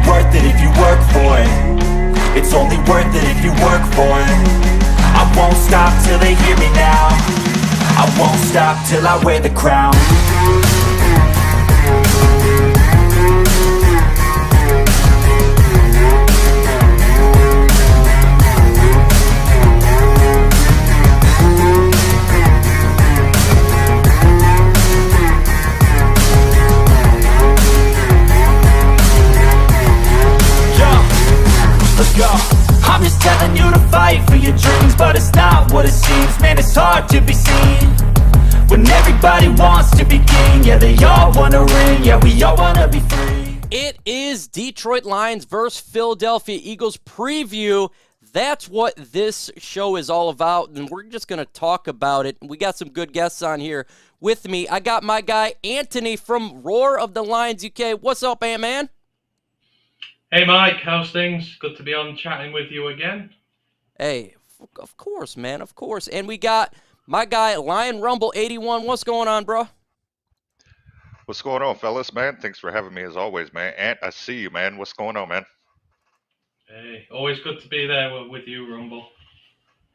worth it if you work for it. It's only worth it if you work for it. I won't stop till they hear me now. I won't stop till I wear the crown. Let's go. I'm just telling you to fight for your dreams, but it's not what it seems. Man, it's hard to be seen when everybody wants to be king. Yeah, they all want a ring. Yeah, we all want to be free. It is Detroit Lions versus Philadelphia Eagles preview. That's what this show is all about, and we're just going to talk about it. We got some good guests on here with me. I got my guy Anthony from Roar of the Lions UK. What's up, Ant-Man? Hey Mike, how's things? Good to be on chatting with you again. Hey, of course, man, of course. And we got my guy, Lion Rumble 81. What's going on, bro? What's going on, fellas, man? Thanks for having me as always, man. Ant, I see you, man. What's going on, man? Hey, always good to be there with you, Rumble.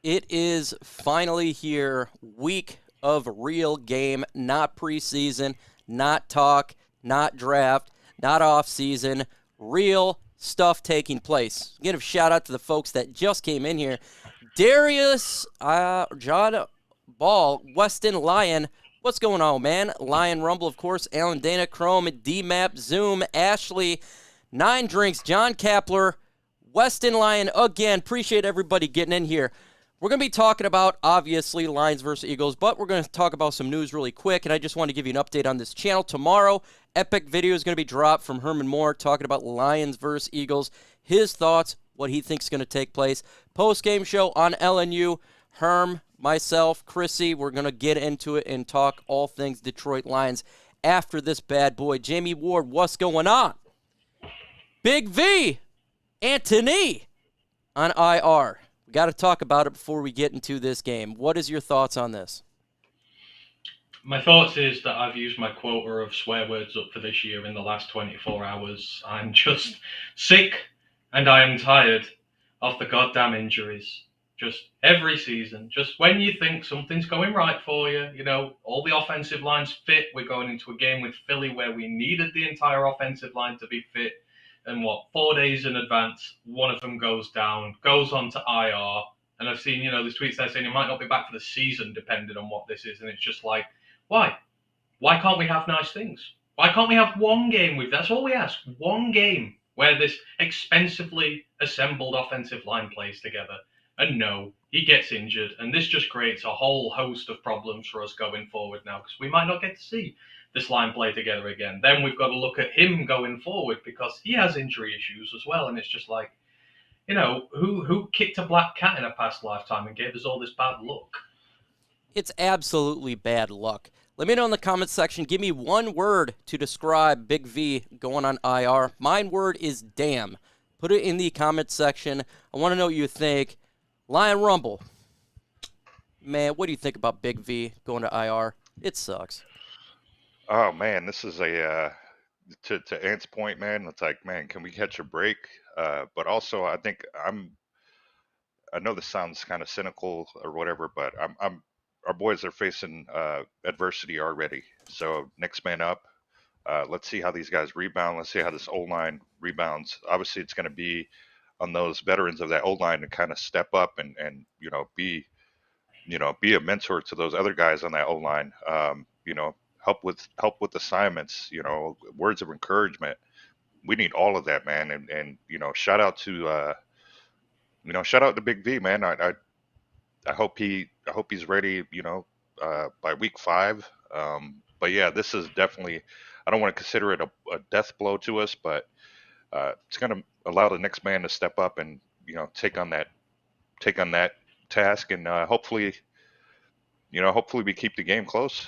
It is finally here, week of real game, not preseason, not talk, not draft, not off-season, real stuff taking place. Give a shout out to the folks that just came in here. Darius, John Ball, Weston Lion. What's going on, man? Lion Rumble, of course. Alan Dana, Chrome, DMAP, Zoom, Ashley, Nine Drinks, John Kapler, Weston Lion. Again, appreciate everybody getting in here. We're going to be talking about, obviously, Lions versus Eagles, but we're going to talk about some news really quick, and I just want to give you an update on this channel. Tomorrow, epic video is going to be dropped from Herman Moore talking about Lions versus Eagles, his thoughts, what he thinks is going to take place. Post-game show on LNU, Herm, myself, Chrissy, we're going to get into it and talk all things Detroit Lions after this bad boy. Jamie Ward, what's going on? Big V, Anthony on IR. We got to talk about it before we get into this game. What is your thoughts on this? My thoughts is that I've used my quota of swear words up for this year in the last 24 hours. I'm just sick and I am tired of the goddamn injuries. Just every season, just when you think something's going right for you, you know, all the offensive lines fit. We're going into a game with Philly where we needed the entire offensive line to be fit. And 4 days in advance, one of them goes down, goes on to IR. And I've seen, these tweets there saying he might not be back for the season, depending on what this is. And it's just like, why? Why can't we have nice things? Why can't we have one game that's all we ask, one game where this expensively assembled offensive line plays together? And no, he gets injured. And this just creates a whole host of problems for us going forward now, because we might not get to see this line play together again. Then we've got to look at him going forward because he has injury issues as well. And it's just like, who kicked a black cat in a past lifetime and gave us all this bad luck? It's absolutely bad luck. Let me know in the comments section. Give me one word to describe Big V going on IR. Mine word is damn. Put it in the comments section. I want to know what you think. Lion Rumble. Man, what do you think about Big V going to IR? It sucks. Oh, man, this is to Ant's point, man, it's like, man, can we catch a break? But also, I think I know this sounds kind of cynical or whatever, but our boys are facing adversity already. So next man up. Let's see how these guys rebound. Let's see how this O-line rebounds. Obviously, it's going to be on those veterans of that O-line to kind of step up and be a mentor to those other guys on that O-line. Help with assignments, words of encouragement. We need all of that, man. And shout out to Big V, man. I hope he's ready, by week 5. But yeah, this is definitely, I don't want to consider it a death blow to us, but it's going to allow the next man to step up and, take on that task. And hopefully we keep the game close.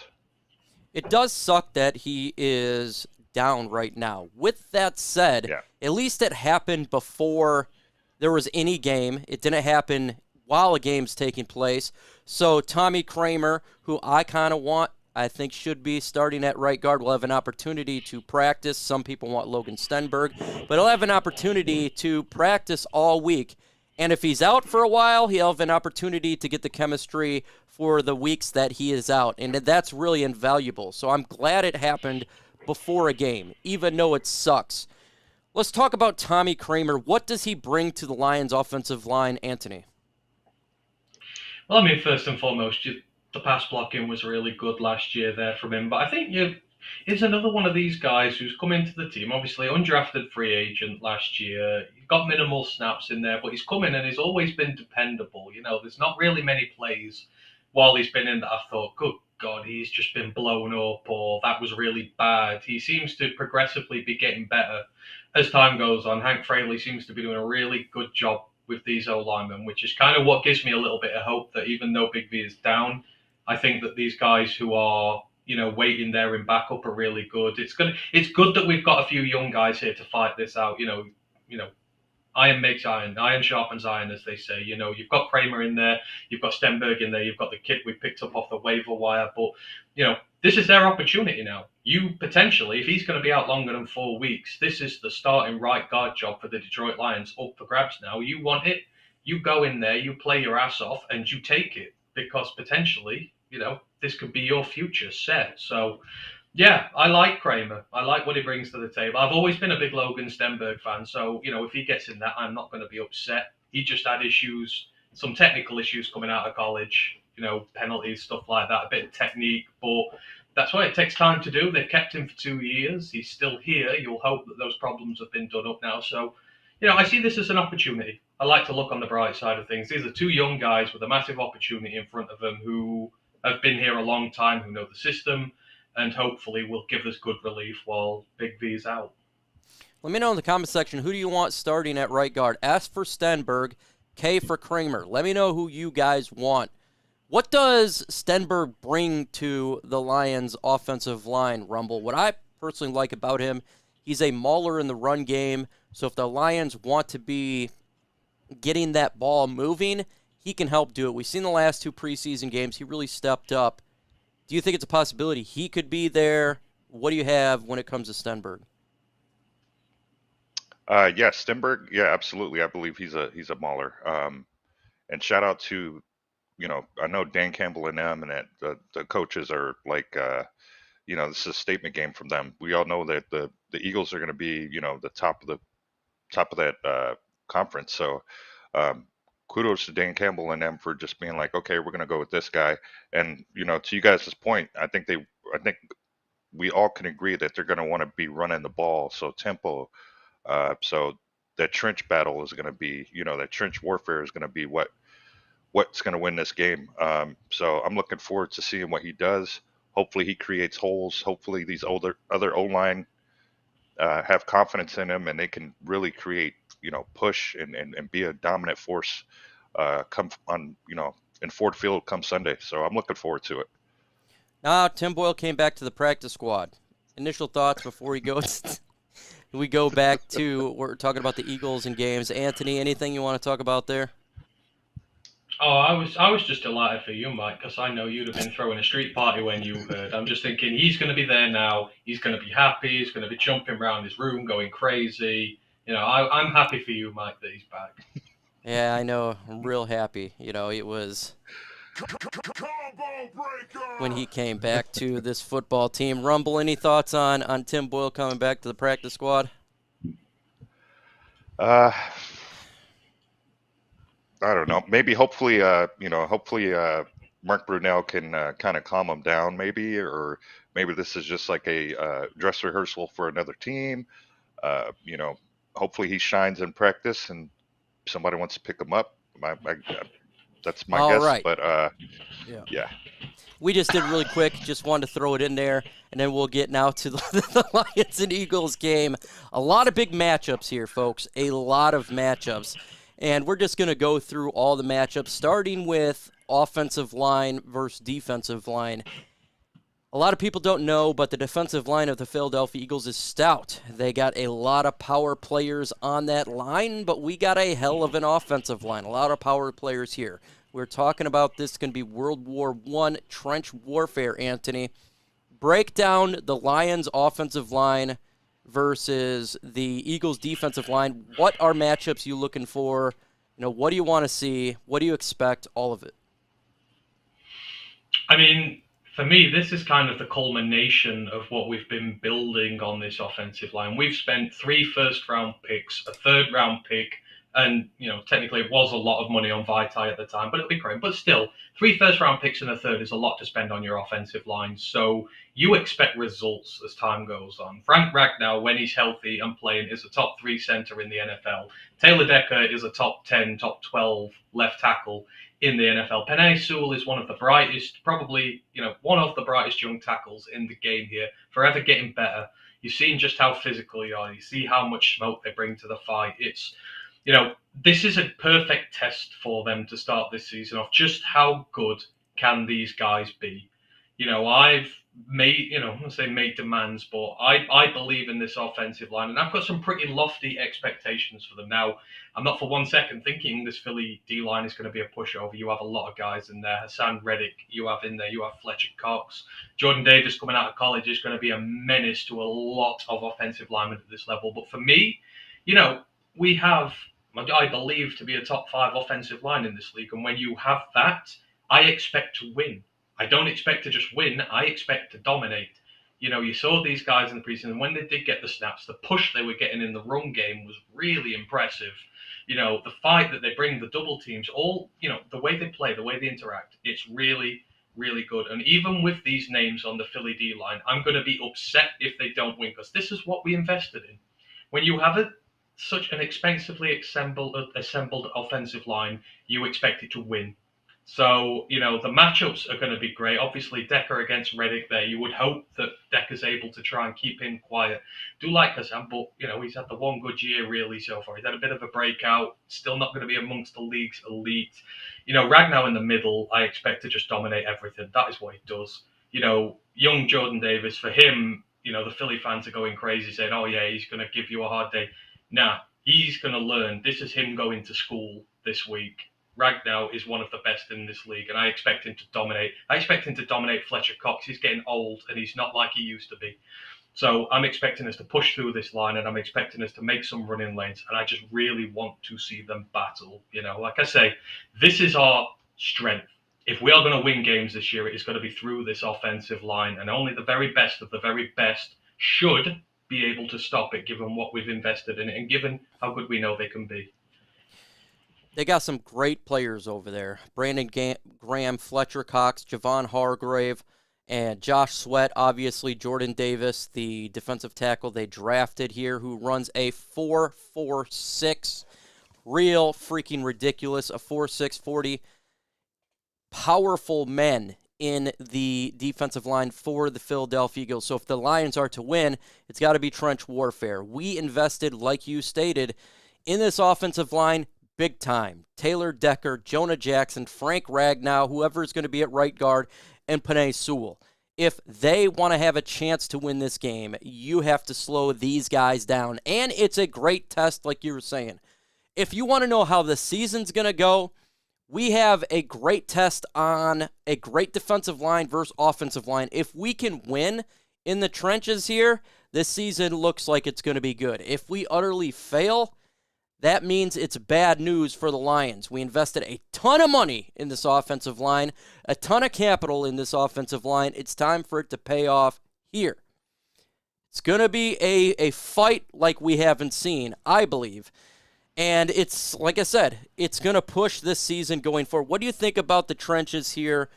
It does suck that he is down right now. With that said, At least it happened before there was any game. It didn't happen while a game's taking place. So Tommy Kramer, who I kind of want I think should be starting at right guard. Will have an opportunity to practice. Some people want Logan Stenberg, but he'll have an opportunity to practice all week. And if he's out for a while, he'll have an opportunity to get the chemistry for the weeks that he is out. And that's really invaluable. So I'm glad it happened before a game, even though it sucks. Let's talk about Tommy Kramer. What does he bring to the Lions offensive line, Anthony? Well, I mean, first and foremost, the pass blocking was really good last year there from him. But I think he's another one of these guys who's come into the team, obviously undrafted free agent last year. He got minimal snaps in there, but he's come in and he's always been dependable. There's not really many plays while he's been in that I thought, good God, he's just been blown up or that was really bad. He seems to progressively be getting better as time goes on. Hank Fraley seems to be doing a really good job with these O-linemen, which is kind of what gives me a little bit of hope that even though Big V is down, I think that these guys who are, waiting there in backup are really good. It's good that we've got a few young guys here to fight this out. Iron makes iron. Iron sharpens iron, as they say. You've got Kramer in there. You've got Stenberg in there. You've got the kid we picked up off the waiver wire. But, this is their opportunity now. You potentially, if he's going to be out longer than 4 weeks, this is the starting right guard job for the Detroit Lions up for grabs now. You want it, you go in there, you play your ass off, and you take it. Because potentially, this could be your future set. So, yeah, I like Kramer. I like what he brings to the table. I've always been a big Logan Stenberg fan. So, if he gets in that, I'm not going to be upset. He just had issues, some technical issues coming out of college, penalties, stuff like that, a bit of technique. But that's what it takes time to do. They've kept him for 2 years. He's still here. You'll hope that those problems have been done up now. So, I see this as an opportunity. I like to look on the bright side of things. These are two young guys with a massive opportunity in front of them who have been here a long time, who know the system, and hopefully will give us good relief while Big V's out. Let me know in the comment section, who do you want starting at right guard? S for Stenberg, K for Kramer. Let me know who you guys want. What does Stenberg bring to the Lions' offensive line, Rumble? What I personally like about him, he's a mauler in the run game. So if the Lions want to be getting that ball moving, he can help do it. We've seen the last 2 preseason games. He really stepped up. Do you think it's a possibility he could be there? What do you have when it comes to Stenberg? Yeah, Stenberg. Yeah, absolutely. I believe he's a mauler. And shout out to, I know Dan Campbell and them, and that the coaches are like, this is a statement game from them. We all know that the Eagles are going to be, the top of that conference. So kudos to Dan Campbell and them for just being like, okay, we're going to go with this guy. And, to you guys' point, I think we all can agree that they're going to want to be running the ball. So tempo, so that trench battle is going to be, that trench warfare is going to be what's going to win this game. So I'm looking forward to seeing what he does. Hopefully he creates holes. Hopefully these other O-line have confidence in him and they can really create, push and be a dominant force come on, in Ford Field come Sunday. So I'm looking forward to it. Now, Tim Boyle came back to the practice squad. Initial thoughts before he goes. We go back to, we're talking about the Eagles and games. Anthony, anything you want to talk about there? Oh, I was just delighted for you, Mike, because I know you'd have been throwing a street party when you heard. I'm just thinking he's going to be there now. He's going to be happy. He's going to be jumping around his room, going crazy. I'm happy for you, Mike, that he's back. Yeah, I know. I'm real happy. It was when he came back to this football team. Rumble, any thoughts on Tim Boyle coming back to the practice squad? I don't know. Maybe, hopefully, Mark Brunell can kind of calm him down, maybe, or maybe this is just like a dress rehearsal for another team. Hopefully he shines in practice and somebody wants to pick him up. That's my guess. Right. But yeah. We just did really quick. Just wanted to throw it in there, and then we'll get now to the Lions and Eagles game. A lot of big matchups here, folks. A lot of matchups. And we're just going to go through all the matchups, starting with offensive line versus defensive line. A lot of people don't know, but the defensive line of the Philadelphia Eagles is stout. They got a lot of power players on that line, but we got a hell of an offensive line. A lot of power players here. We're talking about this going to be World War I trench warfare, Anthony. Break down the Lions' offensive line versus the Eagles' defensive line. What are matchups you looking for? What do you want to see? What do you expect? All of it. I mean, for me, this is kind of the culmination of what we've been building on this offensive line. We've spent 3 first-round picks, a third-round pick, and technically it was a lot of money on Vitae at the time, but it'll be great. But still, 3 first-round picks and a third is a lot to spend on your offensive line. So you expect results as time goes on. Frank Ragnow, when he's healthy and playing, is a top 3 center in the NFL. Taylor Decker is a top 10, top 12 left tackle in the NFL. Penei Sewell is one of the brightest, probably, one of the brightest young tackles in the game here, forever getting better. You've seen just how physical they are. You see how much smoke they bring to the fight. It's, this is a perfect test for them to start this season off. Just how good can these guys be? I've made, made demands, but I believe in this offensive line, and I've got some pretty lofty expectations for them. Now, I'm not for one second thinking this Philly D-line is going to be a pushover. You have a lot of guys in there. Hassan Reddick, you have Fletcher Cox. Jordan Davis coming out of college is going to be a menace to a lot of offensive linemen at this level. But for me, we have, I believe, to be a top 5 offensive line in this league. And when you have that, I expect to win. I don't expect to just win. I expect to dominate. You saw these guys in the preseason. When they did get the snaps, the push they were getting in the run game was really impressive. The fight that they bring, the double teams, all, the way they play, the way they interact, it's really, really good. And even with these names on the Philly D-line, I'm going to be upset if they don't win, because this is what we invested in. When you have such an expensively assembled offensive line, you expect it to win. So, the matchups are going to be great. Obviously, Decker against Reddick there. You would hope that Decker's able to try and keep him quiet. Do like Hassan, but, he's had the one good year really so far. He's had a bit of a breakout. Still not going to be amongst the league's elite. Ragnow in the middle, I expect to just dominate everything. That is what he does. Young Jordan Davis, for him, the Philly fans are going crazy saying, oh, yeah, he's going to give you a hard day. Nah, he's going to learn. This is him going to school this week. Ragnow is one of the best in this league, and I expect him to dominate. I expect him to dominate Fletcher Cox. He's getting old, and he's not like he used to be. So I'm expecting us to push through this line, and I'm expecting us to make some running lanes, and I just really want to see them battle. Like I say, this is our strength. If we are going to win games this year, it is going to be through this offensive line, and only the very best of the very best should be able to stop it, given what we've invested in it, and given how good we know they can be. They got some great players over there. Brandon Graham, Fletcher Cox, Javon Hargrave, and Josh Sweat. Obviously, Jordan Davis, the defensive tackle they drafted here, who runs a 4.46. Real freaking ridiculous. A 4.6 40. Powerful men in the defensive line for the Philadelphia Eagles. So if the Lions are to win, it's got to be trench warfare. We invested, like you stated, in this offensive line big time. Taylor Decker, Jonah Jackson, Frank Ragnow, whoever's going to be at right guard, and Penei Sewell. If they want to have a chance to win this game, you have to slow these guys down. And it's a great test, like you were saying. If you want to know how the season's going to go, we have a great test on a great defensive line versus offensive line. If we can win in the trenches here, this season looks like it's going to be good. If we utterly fail, that means it's bad news for the Lions. We invested a ton of money in this offensive line, a ton of capital in this offensive line. It's time for it to pay off here. It's going to be a fight like we haven't seen, I believe. And it's, like I said, it's going to push this season going forward. What do you think about the trenches here,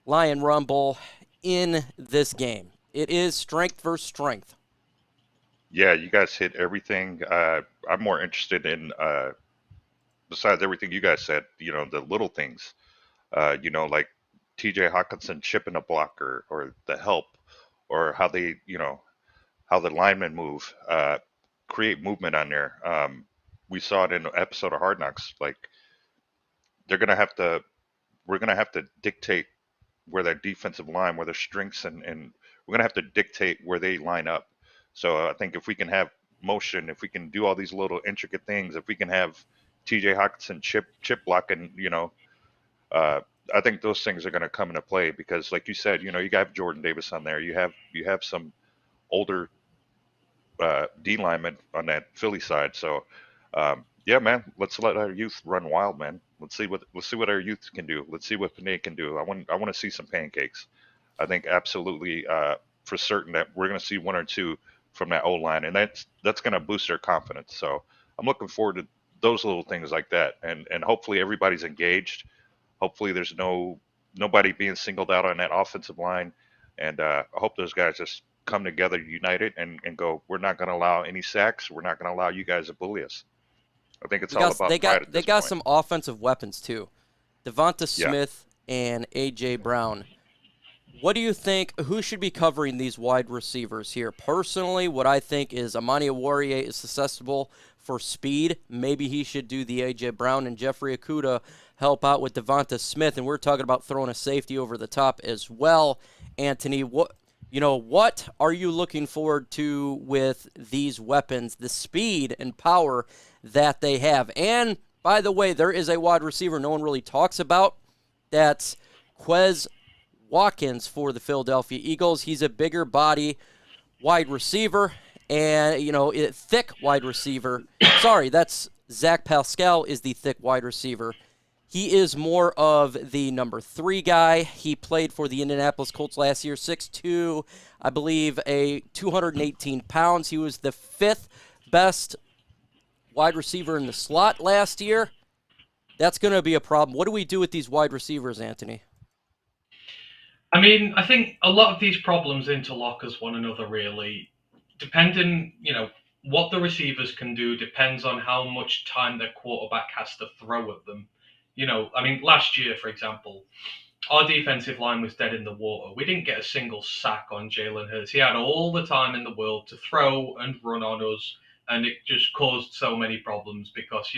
Lion Rumble, in this game? It is strength versus strength. Yeah, you guys hit everything. I'm more interested in, besides everything you guys said, the little things, like TJ Hawkinson chipping a blocker, or the help, or how they, how the linemen move, create movement on there. We saw it in an episode of Hard Knocks. Like, we're going to have to dictate where their defensive line, where their strengths, and we're going to have to dictate where they line up. So I think if we can have motion, if we can do all these little intricate things, if we can have TJ Hawkinson chip blocking, I think those things are going to come into play because, like you said, you know, you got Jordan Davis on there. You have some older D linemen on that Philly side. So, yeah, man, let's let our youth run wild, man. Let's see what our youth can do. Let's see what Panay can do. I want to see some pancakes. I think absolutely for certain that we're going to see one or two from that O line, and that's going to boost their confidence. So I'm looking forward to those little things like that, and hopefully everybody's engaged. Hopefully there's nobody being singled out on that offensive line, and I hope those guys just come together, united, and go. We're not going to allow any sacks. We're not going to allow you guys to bully us. I think it's We all got about pride at they this got point. some offensive weapons too. Devonta Yeah. Smith and AJ Brown. What do you think? Who should be covering these wide receivers here? Personally, what I think is Amani Warrior is susceptible for speed. Maybe he should do the A.J. Brown and Jeffrey Okudah help out with Devonta Smith. And we're talking about throwing a safety over the top as well. Anthony, what are you looking forward to with these weapons, the speed and power that they have? And by the way, there is a wide receiver no one really talks about. That's Quez Watkins for the Philadelphia Eagles. He's a bigger body wide receiver and, thick wide receiver. Sorry, that's Zach Pascal is the thick wide receiver. He is more of the number 3 guy. He played for the Indianapolis Colts last year, 6'2", I believe, 218 pounds. He was the 5th best wide receiver in the slot last year. That's going to be a problem. What do we do with these wide receivers, Anthony? I mean, I think a lot of these problems interlock as one another, really. Depending, what the receivers can do depends on how much time their quarterback has to throw at them. I mean, last year, for example, our defensive line was dead in the water. We didn't get a single sack on Jalen Hurts. He had all the time in the world to throw and run on us, and it just caused so many problems because,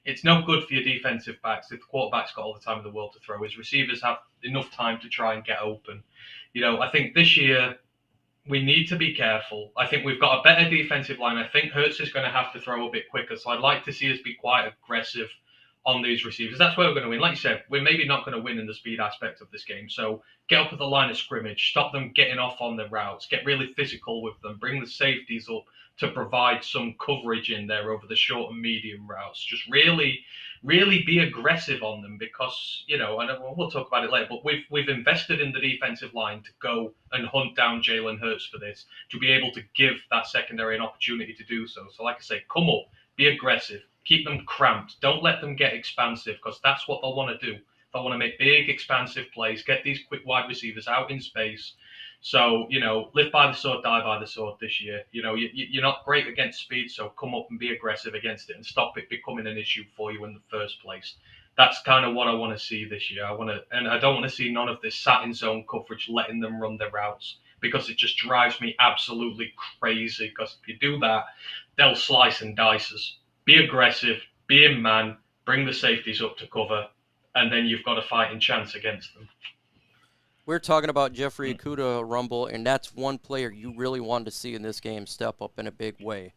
it's no good for your defensive backs if the quarterback's got all the time in the world to throw. His receivers have enough time to try and get open. I think this year we need to be careful. I think we've got a better defensive line. I think Hurts is going to have to throw a bit quicker. So I'd like to see us be quite aggressive on these receivers. That's where we're going to win. Like you said, we're maybe not going to win in the speed aspect of this game. So get up at the line of scrimmage, stop them getting off on their routes, get really physical with them, bring the safeties up to provide some coverage in there over the short and medium routes. Just really, really be aggressive on them because, and we'll talk about it later, but we've invested in the defensive line to go and hunt down Jalen Hurts for this, to be able to give that secondary an opportunity to do so. So like I say, come up, be aggressive, keep them cramped. Don't let them get expansive because that's what they'll want to do. They'll want to make big, expansive plays, get these quick wide receivers out in space. So, live by the sword, die by the sword this year. You're not great against speed, so come up and be aggressive against it and stop it becoming an issue for you in the first place. That's kind of what I want to see this year. And I don't want to see none of this sat in zone coverage, letting them run their routes because it just drives me absolutely crazy. Because if you do that, they'll slice and dice us. Be aggressive, be in man, bring the safeties up to cover, and then you've got a fighting chance against them. We're talking about Jeffrey Okudah, Rumble, and that's one player you really wanted to see in this game step up in a big way.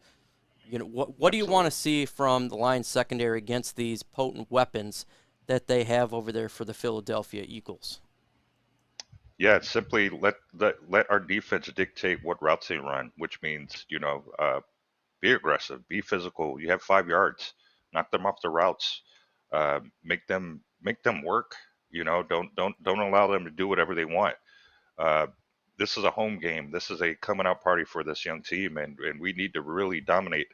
What do you want to see from the line secondary against these potent weapons that they have over there for the Philadelphia Eagles? Yeah, it's simply let our defense dictate what routes they run, which means be aggressive, be physical. You have 5 yards, knock them off the routes, make them work. Don't allow them to do whatever they want. This is a home game. This is a coming out party for this young team, and we need to really dominate.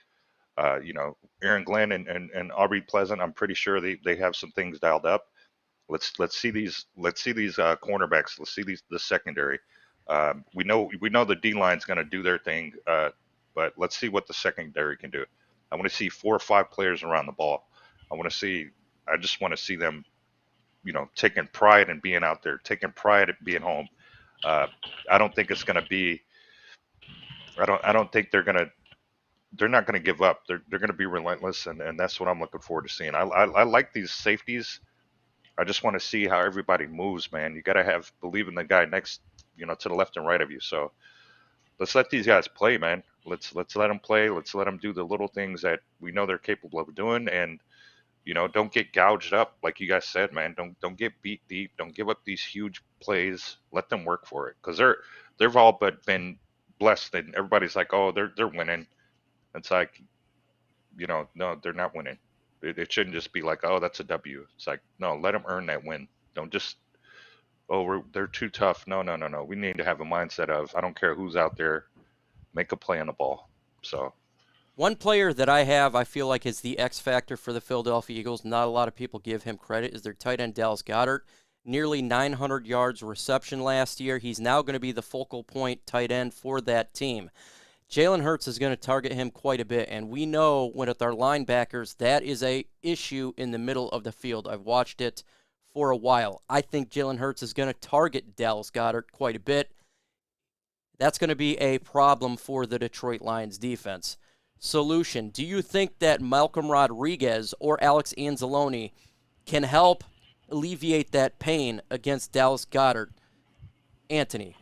Aaron Glenn and Aubrey Pleasant. I'm pretty sure they have some things dialed up. Let's see these cornerbacks. Let's see the secondary. We know the D line's going to do their thing, but let's see what the secondary can do. I want to see 4 or 5 players around the ball. I just want to see them, taking pride in being out there, taking pride in being home. I don't think it's going to be. I don't think they're not going to give up. They're going to be relentless, and that's what I'm looking forward to seeing. I like these safeties. I just want to see how everybody moves, man. You got to believe in the guy next, to the left and right of you. So let's let these guys play, man. Let's let them play. Let's let them do the little things that we know they're capable of doing, and don't get gouged up like you guys said, man. Don't get beat deep. Don't give up these huge plays. Let them work for it because they've all but been blessed, and everybody's like, oh, they're winning. It's like, no, they're not winning. It shouldn't just be like, oh, that's a W. It's like, no, let them earn that win. Don't just, oh, they're too tough. No, no, no, no. We need to have a mindset of, I don't care who's out there, make a play on the ball. So, One player that I feel like is the X factor for the Philadelphia Eagles, not a lot of people give him credit, is their tight end Dallas Goedert. Nearly 900 yards reception last year. He's now going to be the focal point tight end for that team. Jalen Hurts is going to target him quite a bit, and we know with our linebackers, that is a issue in the middle of the field. I've watched it for a while. I think Jalen Hurts is going to target Dallas Goedert quite a bit. That's going to be a problem for the Detroit Lions defense. Solution: do you think that Malcolm Rodriguez or Alex Anzalone can help alleviate that pain against Dallas Goedert? Anthony,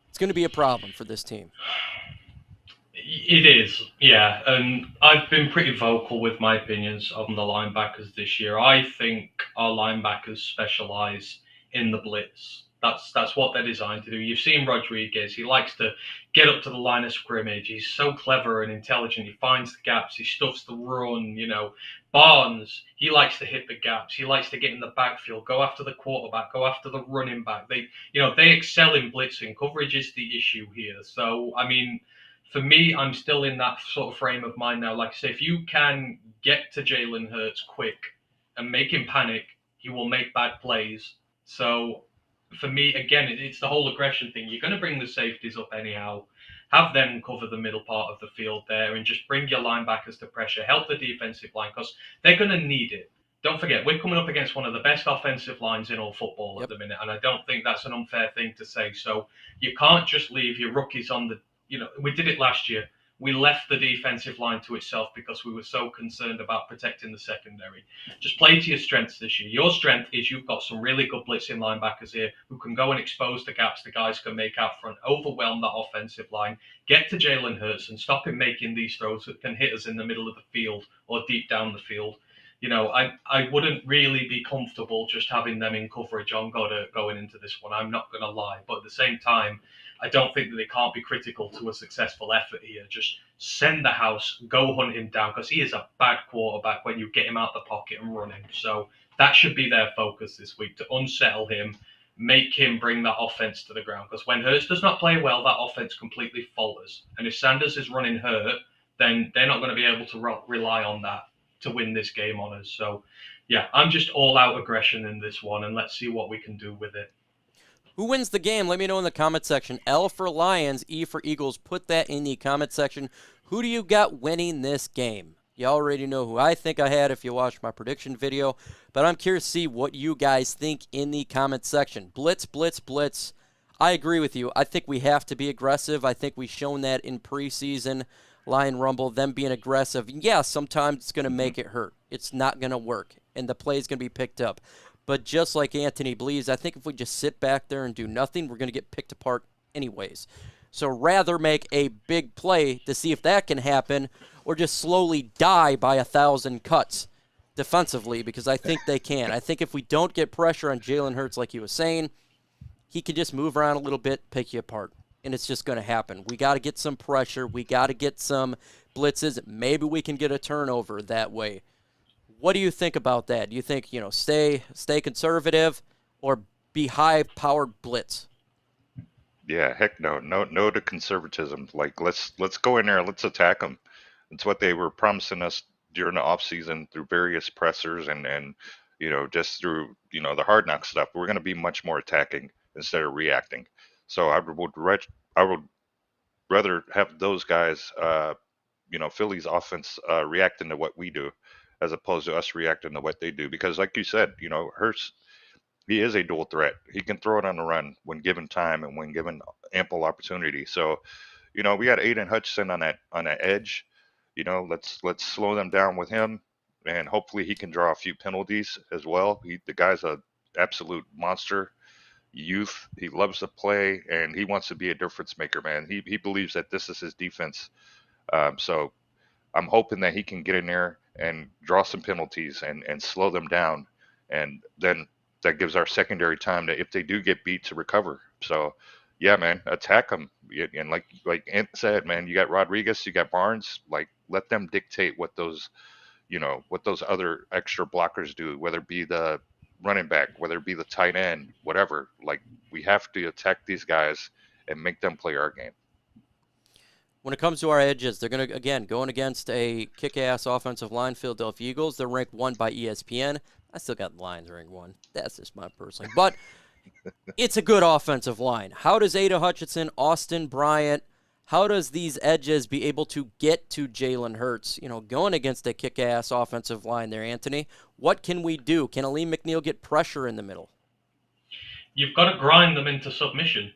it's going to be a problem for this team. It is, yeah, and I've been pretty vocal with my opinions on the linebackers this year. I think our linebackers specialize in the blitz. That's what they're designed to do. You've seen Rodriguez; he likes to get up to the line of scrimmage. He's so clever and intelligent. He finds the gaps. He stuffs the run. Barnes, he likes to hit the gaps. He likes to get in the backfield, go after the quarterback, go after the running back. They excel in blitzing. Coverage is the issue here. So, I mean, for me, I'm still in that sort of frame of mind now. Like I say, if you can get to Jalen Hurts quick and make him panic, he will make bad plays. So for me, again, it's the whole aggression thing. You're going to bring the safeties up anyhow. Have them cover the middle part of the field there and just bring your linebackers to pressure. Help the defensive line because they're going to need it. Don't forget, we're coming up against one of the best offensive lines in all football at the minute, and I don't think that's an unfair thing to say. So you can't just leave your rookies on the we did it last year. We left the defensive line to itself because we were so concerned about protecting the secondary. Just play to your strengths this year. Your strength is you've got some really good blitzing linebackers here who can go and expose the gaps the guys can make out front, overwhelm that offensive line, get to Jalen Hurts and stop him making these throws that can hit us in the middle of the field or deep down the field. I wouldn't really be comfortable just having them in coverage on Goedert going into this one. I'm not going to lie. But at the same time, I don't think that they can't be critical to a successful effort here. Just send the house, go hunt him down, because he is a bad quarterback when you get him out the pocket and run him. So that should be their focus this week, to unsettle him, make him bring that offense to the ground. Because when Hurts does not play well, that offense completely falters. And if Sanders is running hurt, then they're not going to be able to rely on that to win this game on us. So, yeah, I'm just all out aggression in this one, and let's see what we can do with it. Who wins the game? Let me know in the comment section. L for Lions, E for Eagles. Put that in the comment section. Who do you got winning this game? You already know who I think I had if you watched my prediction video, but I'm curious to see what you guys think in the comment section. Blitz, blitz, blitz. I agree with you. I think we have to be aggressive. I think we've shown that in preseason. Lion Rumble, them being aggressive. Yeah, sometimes it's going to make it hurt. It's not going to work, and the play is going to be picked up. But just like Anthony believes, I think if we just sit back there and do nothing, we're going to get picked apart anyways. So rather make a big play to see if that can happen or just slowly die by 1,000 cuts defensively, because I think they can. I think if we don't get pressure on Jalen Hurts like he was saying, he could just move around a little bit, pick you apart. And it's just going to happen. We got to get some pressure. We got to get some blitzes. Maybe we can get a turnover that way. What do you think about that? Do you think, stay conservative or be high-powered blitz? yeah, heck no to conservatism. Like let's go in there, let's attack them. It's what they were promising us during the off season through various pressers and just through the hard knock stuff. We're going to be much more attacking instead of reacting. So I would rather have those guys, Philly's offense reacting to what we do, as opposed to us reacting to what they do. Because, like you said, Hurts, he is a dual threat. He can throw it on the run when given time and when given ample opportunity. So, we got Aidan Hutchinson on that edge. Let's slow them down with him, and hopefully he can draw a few penalties as well. The guy's a absolute monster. Youth. He loves to play, and he wants to be a difference maker, man. He believes that this is his defense. So I'm hoping that he can get in there and draw some penalties and slow them down. And then that gives our secondary time to, if they do get beat, to recover. So, yeah, man, attack them. And like Ant said, man, you got Rodriguez, you got Barnes. Like, let them dictate what those, what those other extra blockers do, whether it be the running back, whether it be the tight end, whatever. Like, we have to attack these guys and make them play our game. When it comes to our edges, they're going to, again, going against a kick-ass offensive line, Philadelphia Eagles. They're ranked 1 by ESPN. I still got the Lions ranked 1. That's just my personal. But it's a good offensive line. How does Aidan Hutchinson, Austin Bryant, how does these edges be able to get to Jalen Hurts, going against a kick-ass offensive line there, Anthony? What can we do? Can Aleem McNeil get pressure in the middle? You've got to grind them into submission.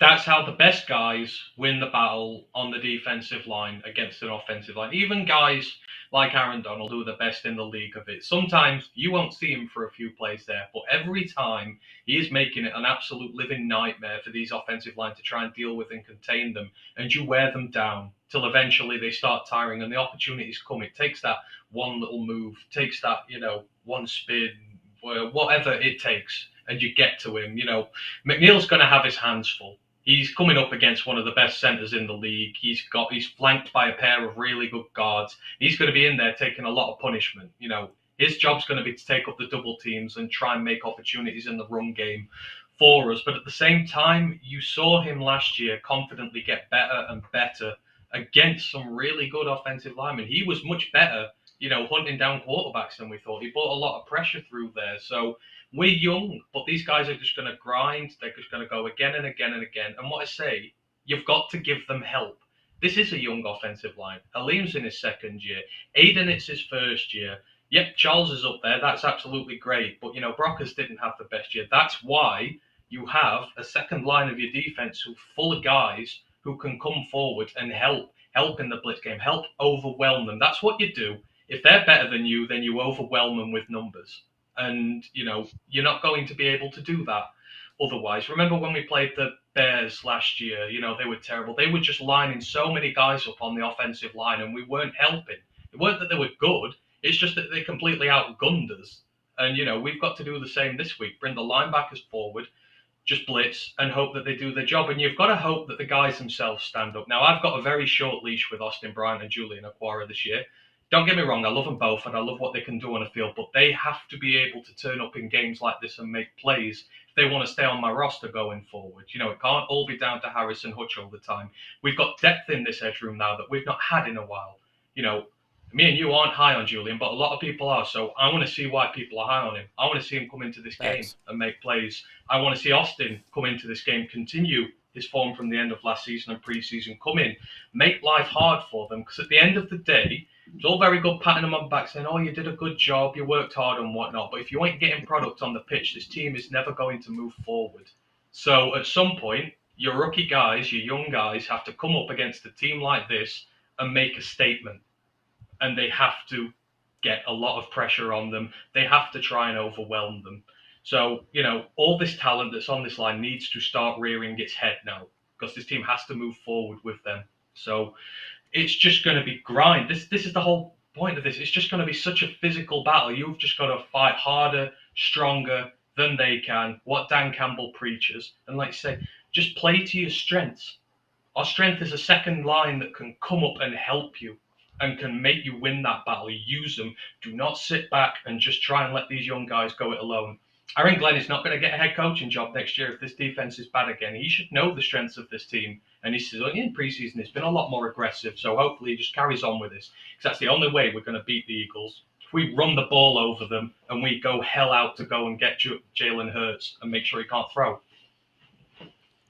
That's how the best guys win the battle on the defensive line against an offensive line. Even guys like Aaron Donald, who are the best in the league of it. Sometimes you won't see him for a few plays there, but every time he is making it an absolute living nightmare for these offensive line to try and deal with and contain them. And you wear them down till eventually they start tiring and the opportunities come. It takes that one little move, takes that, one spin, whatever it takes, and you get to him. McNeil's going to have his hands full. He's coming up against one of the best centers in the league. He's flanked by a pair of really good guards. He's going to be in there taking a lot of punishment. His job's going to be to take up the double teams and try and make opportunities in the run game for us. But at the same time, you saw him last year confidently get better and better against some really good offensive linemen. He was much better, hunting down quarterbacks than we thought. He brought a lot of pressure through there. So we're young, but these guys are just going to grind. They're just going to go again and again and again. And what I say, you've got to give them help. This is a young offensive line. Aleem's in his second year. Aidan, it's his first year. Yep, Charles is up there. That's absolutely great. But, Brockers didn't have the best year. That's why you have a second line of your defense who's full of guys who can come forward and help in the blitz game, help overwhelm them. That's what you do. If they're better than you, then you overwhelm them with numbers. And, you're not going to be able to do that otherwise. Remember when we played the Bears last year, they were terrible. They were just lining so many guys up on the offensive line and we weren't helping. It weren't that they were good. It's just that they completely outgunned us. And, we've got to do the same this week. Bring the linebackers forward, just blitz and hope that they do their job. And you've got to hope that the guys themselves stand up. Now, I've got a very short leash with Austin Bryant and Julian Okwara this year. Don't get me wrong, I love them both and I love what they can do on the field, but they have to be able to turn up in games like this and make plays if they want to stay on my roster going forward. It can't all be down to Harris and Hutch all the time. We've got depth in this edge room now that we've not had in a while. Me and you aren't high on Julian, but a lot of people are, so I want to see why people are high on him. I want to see him come into this game and make plays. I want to see Austin come into this game, continue his form from the end of last season and preseason, come in, make life hard for them, because at the end of the day, it's all very good patting them on the back saying, oh, you did a good job, you worked hard and whatnot. But if you ain't getting product on the pitch, this team is never going to move forward. So at some point, your rookie guys, your young guys have to come up against a team like this and make a statement. And they have to get a lot of pressure on them. They have to try and overwhelm them. So, all this talent that's on this line needs to start rearing its head now because this team has to move forward with them. So it's just going to be grind. This is the whole point of this. It's just going to be such a physical battle. You've just got to fight harder, stronger than they can, what Dan Campbell preaches. And like I say, just play to your strengths. Our strength is a second line that can come up and help you and can make you win that battle. Use them. Do not sit back and just try and let these young guys go it alone. Aaron Glenn is not going to get a head coaching job next year if this defense is bad again. He should know the strengths of this team. And he says, in preseason, it's been a lot more aggressive. So hopefully he just carries on with this. Because that's the only way we're going to beat the Eagles. If we run the ball over them and we go hell out to go and get Jalen Hurts and make sure he can't throw.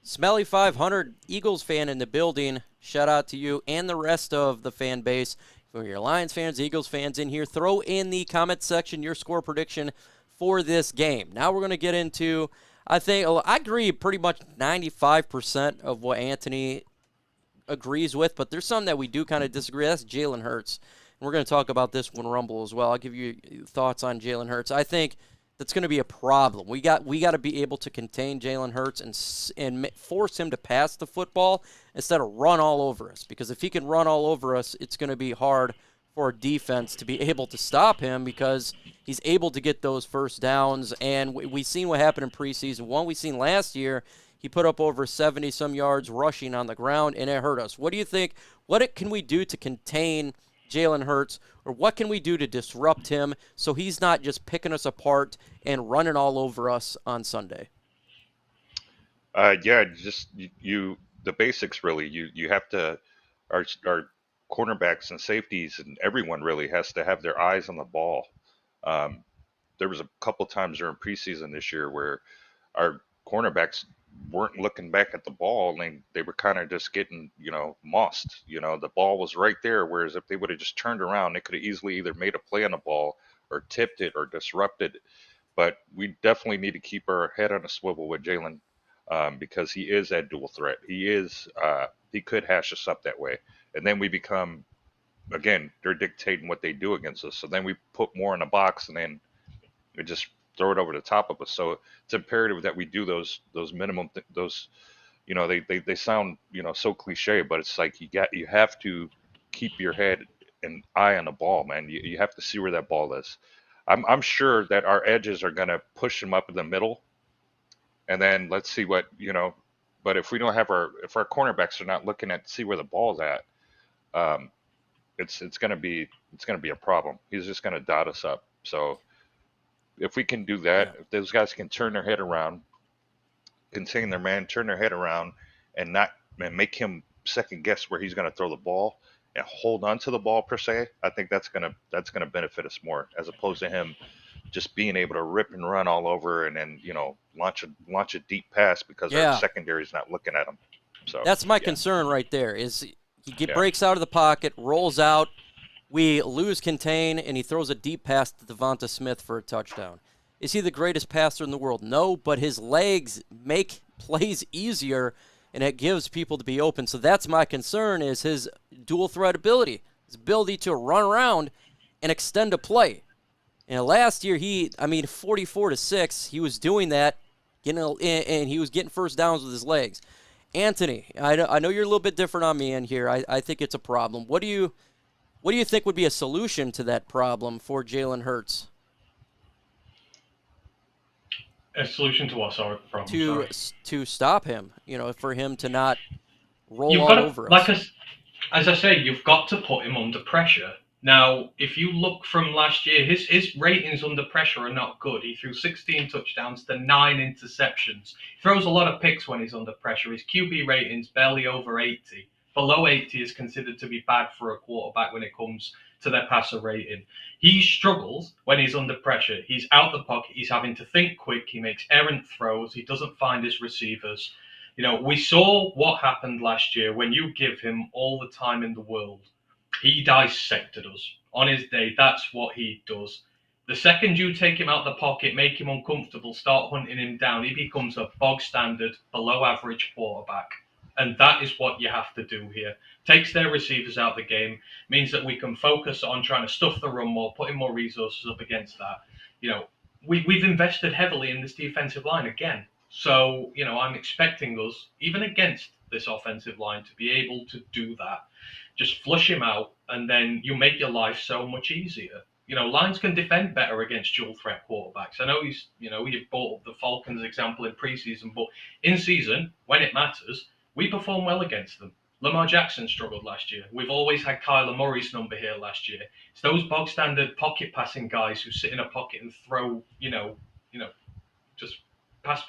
Smelly 500, Eagles fan in the building. Shout out to you and the rest of the fan base. For your Lions fans, Eagles fans in here, throw in the comment section your score prediction for this game. Now we're going to get into, I agree pretty much 95% of what Anthony agrees with, but there's some that we do kind of disagree. That's Jalen Hurts. And we're going to talk about this one Rumble as well. I'll give you thoughts on Jalen Hurts. I think that's going to be a problem. We got to be able to contain Jalen Hurts and force him to pass the football instead of run all over us. Because if he can run all over us, it's going to be hard for our defense to be able to stop him because he's able to get those first downs. And we've seen what happened in preseason. One we've seen last year, he put up over 70-some yards rushing on the ground, and it hurt us. What do you think? What can we do to contain Jalen Hurts, or what can we do to disrupt him so he's not just picking us apart and running all over us on Sunday? Yeah, just the basics really. You have to our cornerbacks and safeties and everyone really has to have their eyes on the ball. Um, there was a couple times during preseason this year where our cornerbacks weren't looking back at the ball and they were kind of just getting, mossed. The ball was right there. Whereas if they would have just turned around, they could have easily either made a play on the ball or tipped it or disrupted. But we definitely need to keep our head on a swivel with Jalen because he is that dual threat. He could hash us up that way. And then we become, again, they're dictating what they do against us. So then we put more in the box and then we just throw it over the top of us. So it's imperative that we do those minimum they sound so cliche, but it's like you have to keep your head and eye on the ball, man. You have to see where that ball is. I'm sure that our edges are gonna push them up in the middle, and then let's see what. But if we don't have if our cornerbacks are not looking at see where the ball's at, it's gonna be a problem. He's just gonna dot us up. So if we can do that, if those guys can turn their head around, contain their man, turn their head around, and make him second guess where he's going to throw the ball and hold on to the ball per se, I think that's gonna benefit us more as opposed to him just being able to rip and run all over and then launch a deep pass because our secondary is not looking at him. So that's my concern right there. Is he breaks out of the pocket, rolls out. We lose contain, and he throws a deep pass to Devonta Smith for a touchdown. Is he the greatest passer in the world? No, but his legs make plays easier, and it gives people to be open. So that's my concern is his dual threat ability, his ability to run around and extend a play. And last year, 44-6, he was doing that, and he was getting first downs with his legs. Anthony, I know you're a little bit different on me in here. I think it's a problem. What do you think would be a solution to that problem for Jalen Hurts? A solution to what? Sorry, problem. To stop him. For him to not roll all over us. As I say, you've got to put him under pressure. Now, if you look from last year, his ratings under pressure are not good. He threw 16 touchdowns to 9 interceptions. He throws a lot of picks when he's under pressure. His QB rating's barely over 80. Below 80 is considered to be bad for a quarterback when it comes to their passer rating. He struggles when he's under pressure. He's out the pocket. He's having to think quick. He makes errant throws. He doesn't find his receivers. We saw what happened last year when you give him all the time in the world. He dissected us. On his day, that's what he does. The second you take him out the pocket, make him uncomfortable, start hunting him down, he becomes a bog standard, below average quarterback. And that is what you have to do here. Takes their receivers out of the game, means that we can focus on trying to stuff the run more, putting more resources up against that. We've invested heavily in this defensive line again. So, I'm expecting us, even against this offensive line, to be able to do that. Just flush him out, and then you make your life so much easier. Lines can defend better against dual threat quarterbacks. I know you brought up the Falcons example in preseason, but in season, when it matters, we perform well against them. Lamar Jackson struggled last year. We've always had Kyler Murray's number here last year. It's those bog standard pocket passing guys who sit in a pocket and throw, just pass,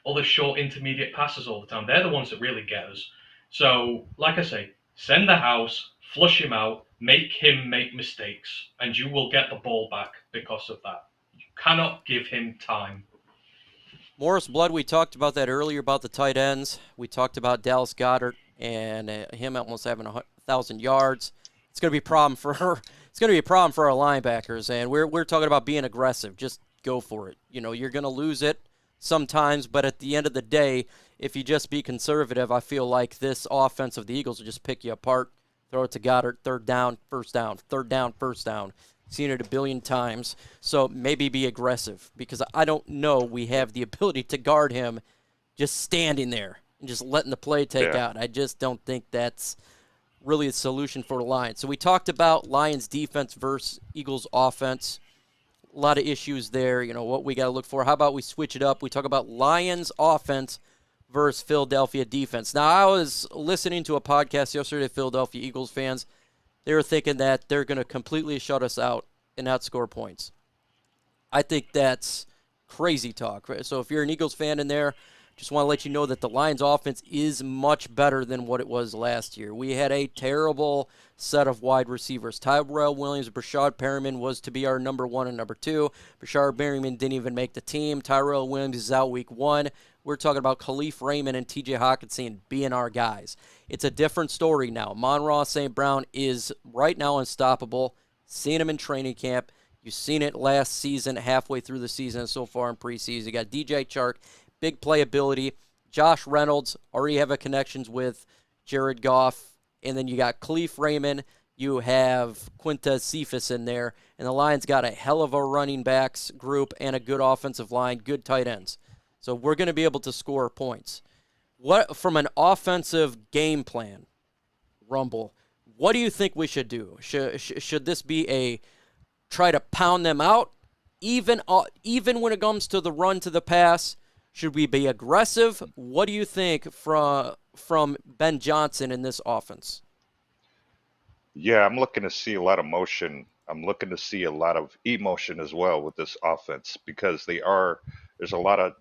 all the short intermediate passes all the time. They're the ones that really get us. So, like I say, send the house, flush him out, make him make mistakes, and you will get the ball back because of that. You cannot give him time. Morris Blood, we talked about that earlier about the tight ends. We talked about Dallas Goedert and him almost having 1,000 yards. It's going to be a problem for her. It's going to be a problem for our linebackers, and we're talking about being aggressive. Just go for it. You're going to lose it sometimes, but at the end of the day, if you just be conservative, I feel like this offense of the Eagles will just pick you apart, throw it to Goedert, third down, first down, third down, first down. Seen it a billion times, so maybe be aggressive because I don't know we have the ability to guard him just standing there and just letting the play take out. I just don't think really a solution for the Lions. So we talked about Lions defense versus Eagles offense. A lot of issues there, what we got to look for. How about we switch it up? We talk about Lions offense versus Philadelphia defense. Now, I was listening to a podcast yesterday, Philadelphia Eagles fans. They were thinking that they're going to completely shut us out and not score points. I think that's crazy talk. So if you're an Eagles fan in there, just want to let you know that the Lions offense is much better than what it was last year. We had a terrible set of wide receivers. Tyrell Williams, Brashad Perriman was to be our number 1 and number 2. Brashad Perriman didn't even make the team. Tyrell Williams is out week 1. We're talking about Khalif Raymond and TJ Hawkinson being our guys. It's a different story now. Monroe St. Brown is right now unstoppable. Seen him in training camp. You've seen it last season, halfway through the season so far in preseason. You got DJ Chark. Big playability. Josh Reynolds, already have a connections with Jared Goff. And then you got Khalif Raymond. You have Quintez Cephas in there. And the Lions got a hell of a running backs group and a good offensive line, good tight ends. So we're going to be able to score points. What from an offensive game plan, Rumble, what do you think we should do? Should this be a try to pound them out? Even when it comes to the run to the pass, should we be aggressive? What do you think from Ben Johnson in this offense? Yeah, I'm looking to see a lot of motion. I'm looking to see a lot of emotion as well with this offense because there's a lot of,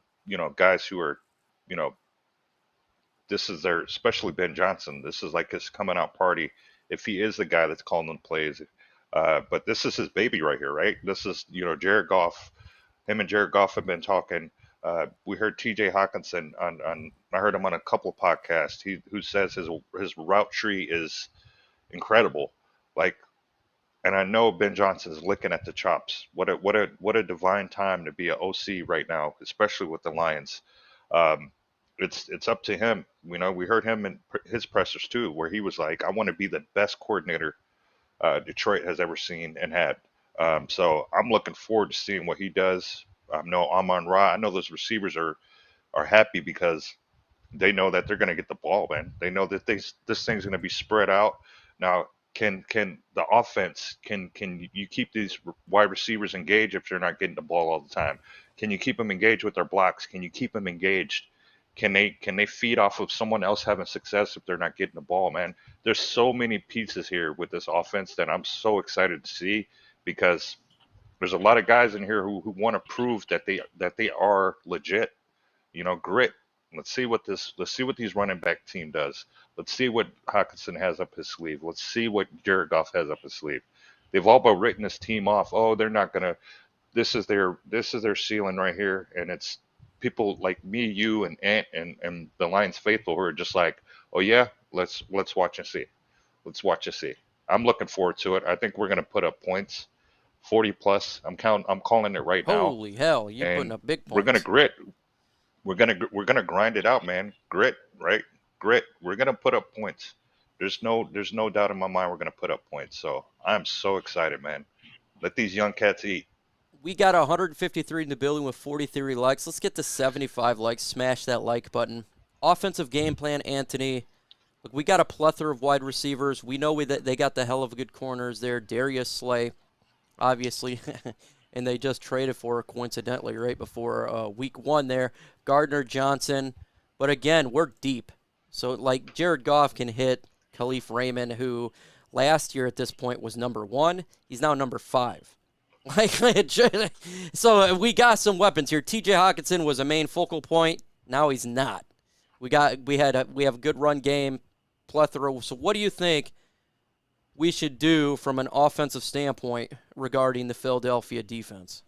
guys who are, this is their, especially Ben Johnson. This is like his coming out party if he is the guy that's calling them plays. But this is his baby right here, right? This is, Jared Goff. Him and Jared Goff have been talking. We heard TJ Hawkinson I heard him on a couple of podcasts. Who says his route tree is incredible. Like, and I know Ben Johnson is licking at the chops. What a divine time to be an OC right now, especially with the Lions. It's up to him. We heard him in his pressers too, where he was like, I want to be the best coordinator Detroit has ever seen and had. So I'm looking forward to seeing what he does. I know Amon-Ra. I know those receivers are happy because they know that they're going to get the ball, man. They know that this thing's going to be spread out. Now, can the offense can you keep these wide receivers engaged if they're not getting the ball all the time? Can you keep them engaged with their blocks? Can you keep them engaged? Can they feed off of someone else having success if they're not getting the ball, man? There's so many pieces here with this offense that I'm so excited to see because there's a lot of guys in here who want to prove that they are legit. Grit. Let's see what these running back team does. Let's see what Hawkinson has up his sleeve. Let's see what Jared Goff has up his sleeve. They've all but written this team off. Oh, they're not gonna. This is their ceiling right here, and it's people like me, you, and Ant, and the Lions faithful who are just like, oh yeah, let's watch and see. Let's watch and see. I'm looking forward to it. I think we're gonna put up points, 40 plus. I'm calling it right now. Holy hell, you're putting up big points. We're gonna grit. We're gonna grind it out, man. Grit, right? Grit. We're gonna put up points. There's no doubt in my mind we're gonna put up points. So I'm so excited, man. Let these young cats eat. We got 153 in the building with 43 likes. Let's get to 75 likes. Smash that like button. Offensive game plan, Anthony. Look, we got a plethora of wide receivers. We know that they got the hell of good corners there. Darius Slay, obviously. And they just traded for it coincidentally right before week 1 there. Gardner Johnson. But again, we're deep. So, like, Jared Goff can hit Khalif Raymond, who last year at this point was number 1. He's now number 5. So we got some weapons here. TJ Hawkinson was a main focal point. Now he's not. We have a good run game, plethora. So what do you think we should do from an offensive standpoint regarding the Philadelphia defense?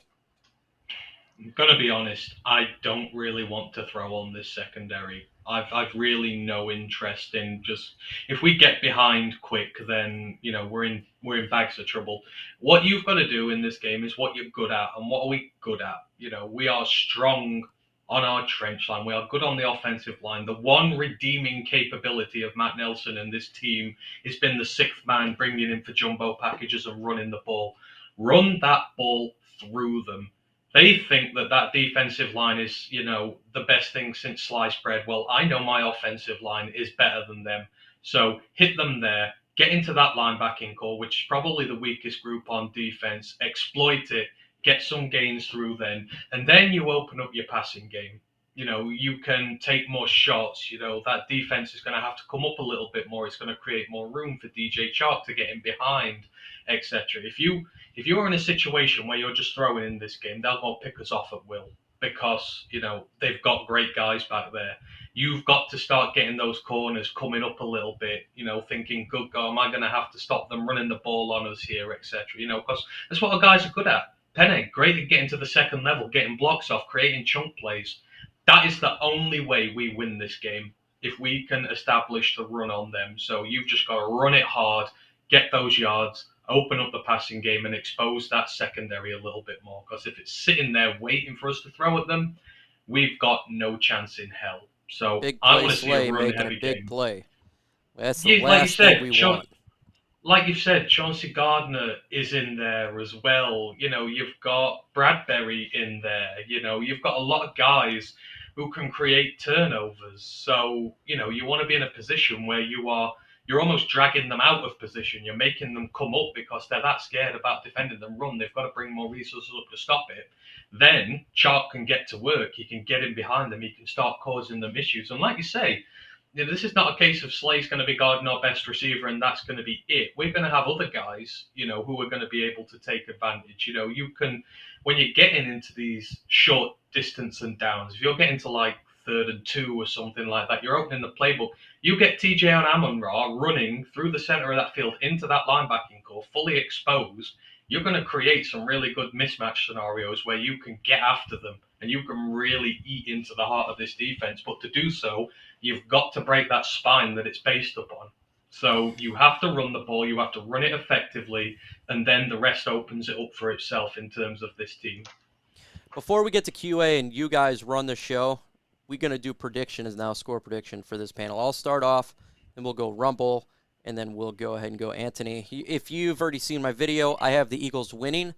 I'm going to be honest, I don't really want to throw on this secondary. I've really no interest in just, if we get behind quick, then, we're in bags of trouble. What you've got to do in this game is what you're good at. And what are we good at? We are strong on our trench line. We are good on the offensive line. The one redeeming capability of Matt Nelson and this team has been the 6th man bringing in for jumbo packages and running the ball. Run that ball through them. They think that defensive line is, the best thing since sliced bread. Well, I know my offensive line is better than them. So hit them there, get into that linebacking core, which is probably the weakest group on defense, exploit it, get some gains through then, and then you open up your passing game. You can take more shots. That defense is going to have to come up a little bit more. It's going to create more room for DJ Chark to get in behind, etc. If you're in a situation where you're just throwing in this game, they'll go pick us off at will because they've got great guys back there. You've got to start getting those corners coming up a little bit, thinking, good God, am I going to have to stop them running the ball on us here, etc. Because that's what our guys are good at. Penne, great at getting to the second level, getting blocks off, creating chunk plays. That is the only way we win this game, if we can establish the run on them. So you've just got to run it hard, get those yards, open up the passing game, and expose that secondary a little bit more. Because if it's sitting there waiting for us to throw at them, we've got no chance in hell. So Big I play want to see Slay a making run-heavy a big game. play. That's the Yeah, like you last thing said, we Sean, want. like you said, Chauncey Gardner is in there as well. You've got Bradbury in there. You've got a lot of guys who can create turnovers. So, you want to be in a position where you're almost dragging them out of position. You're making them come up because they're that scared about defending the run. They've got to bring more resources up to stop it. Then Chark can get to work. He can get in behind them. He can start causing them issues. And like you say, this is not a case of Slay's going to be guarding our best receiver and that's going to be it. We're going to have other guys, who are going to be able to take advantage. You can, when you're getting into these short distance and downs, if you're getting to like 3rd and 2 or something like that, you're opening the playbook. You get TJ and Amon-Ra running through the center of that field into that linebacking core, fully exposed. You're going to create some really good mismatch scenarios where you can get after them and you can really eat into the heart of this defense. But to do so, you've got to break that spine that it's based upon. So you have to run the ball, you have to run it effectively, and then the rest opens it up for itself in terms of this team. Before we get to QA and you guys run the show, we're going to do predictions now, score prediction for this panel. I'll start off, then we'll go Rumble, and then we'll go ahead and go Anthony. If you've already seen my video, I have the Eagles winning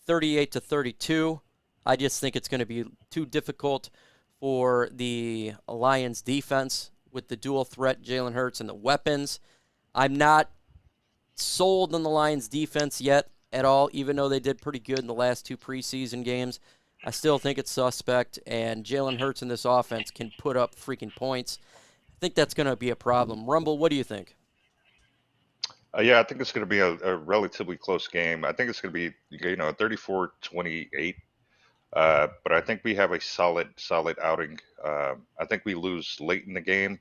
38-32. I just think it's going to be too difficult for the Lions defense with the dual threat, Jalen Hurts, and the weapons. I'm not sold on the Lions defense yet at all, even though they did pretty good in the last 2 preseason games. I still think it's suspect, and Jalen Hurts in this offense can put up freaking points. I think that's going to be a problem. Rumble, what do you think? Yeah, I think it's going to be a relatively close game. I think it's going to be 34-28. But I think we have a solid outing. I think we lose late in the game.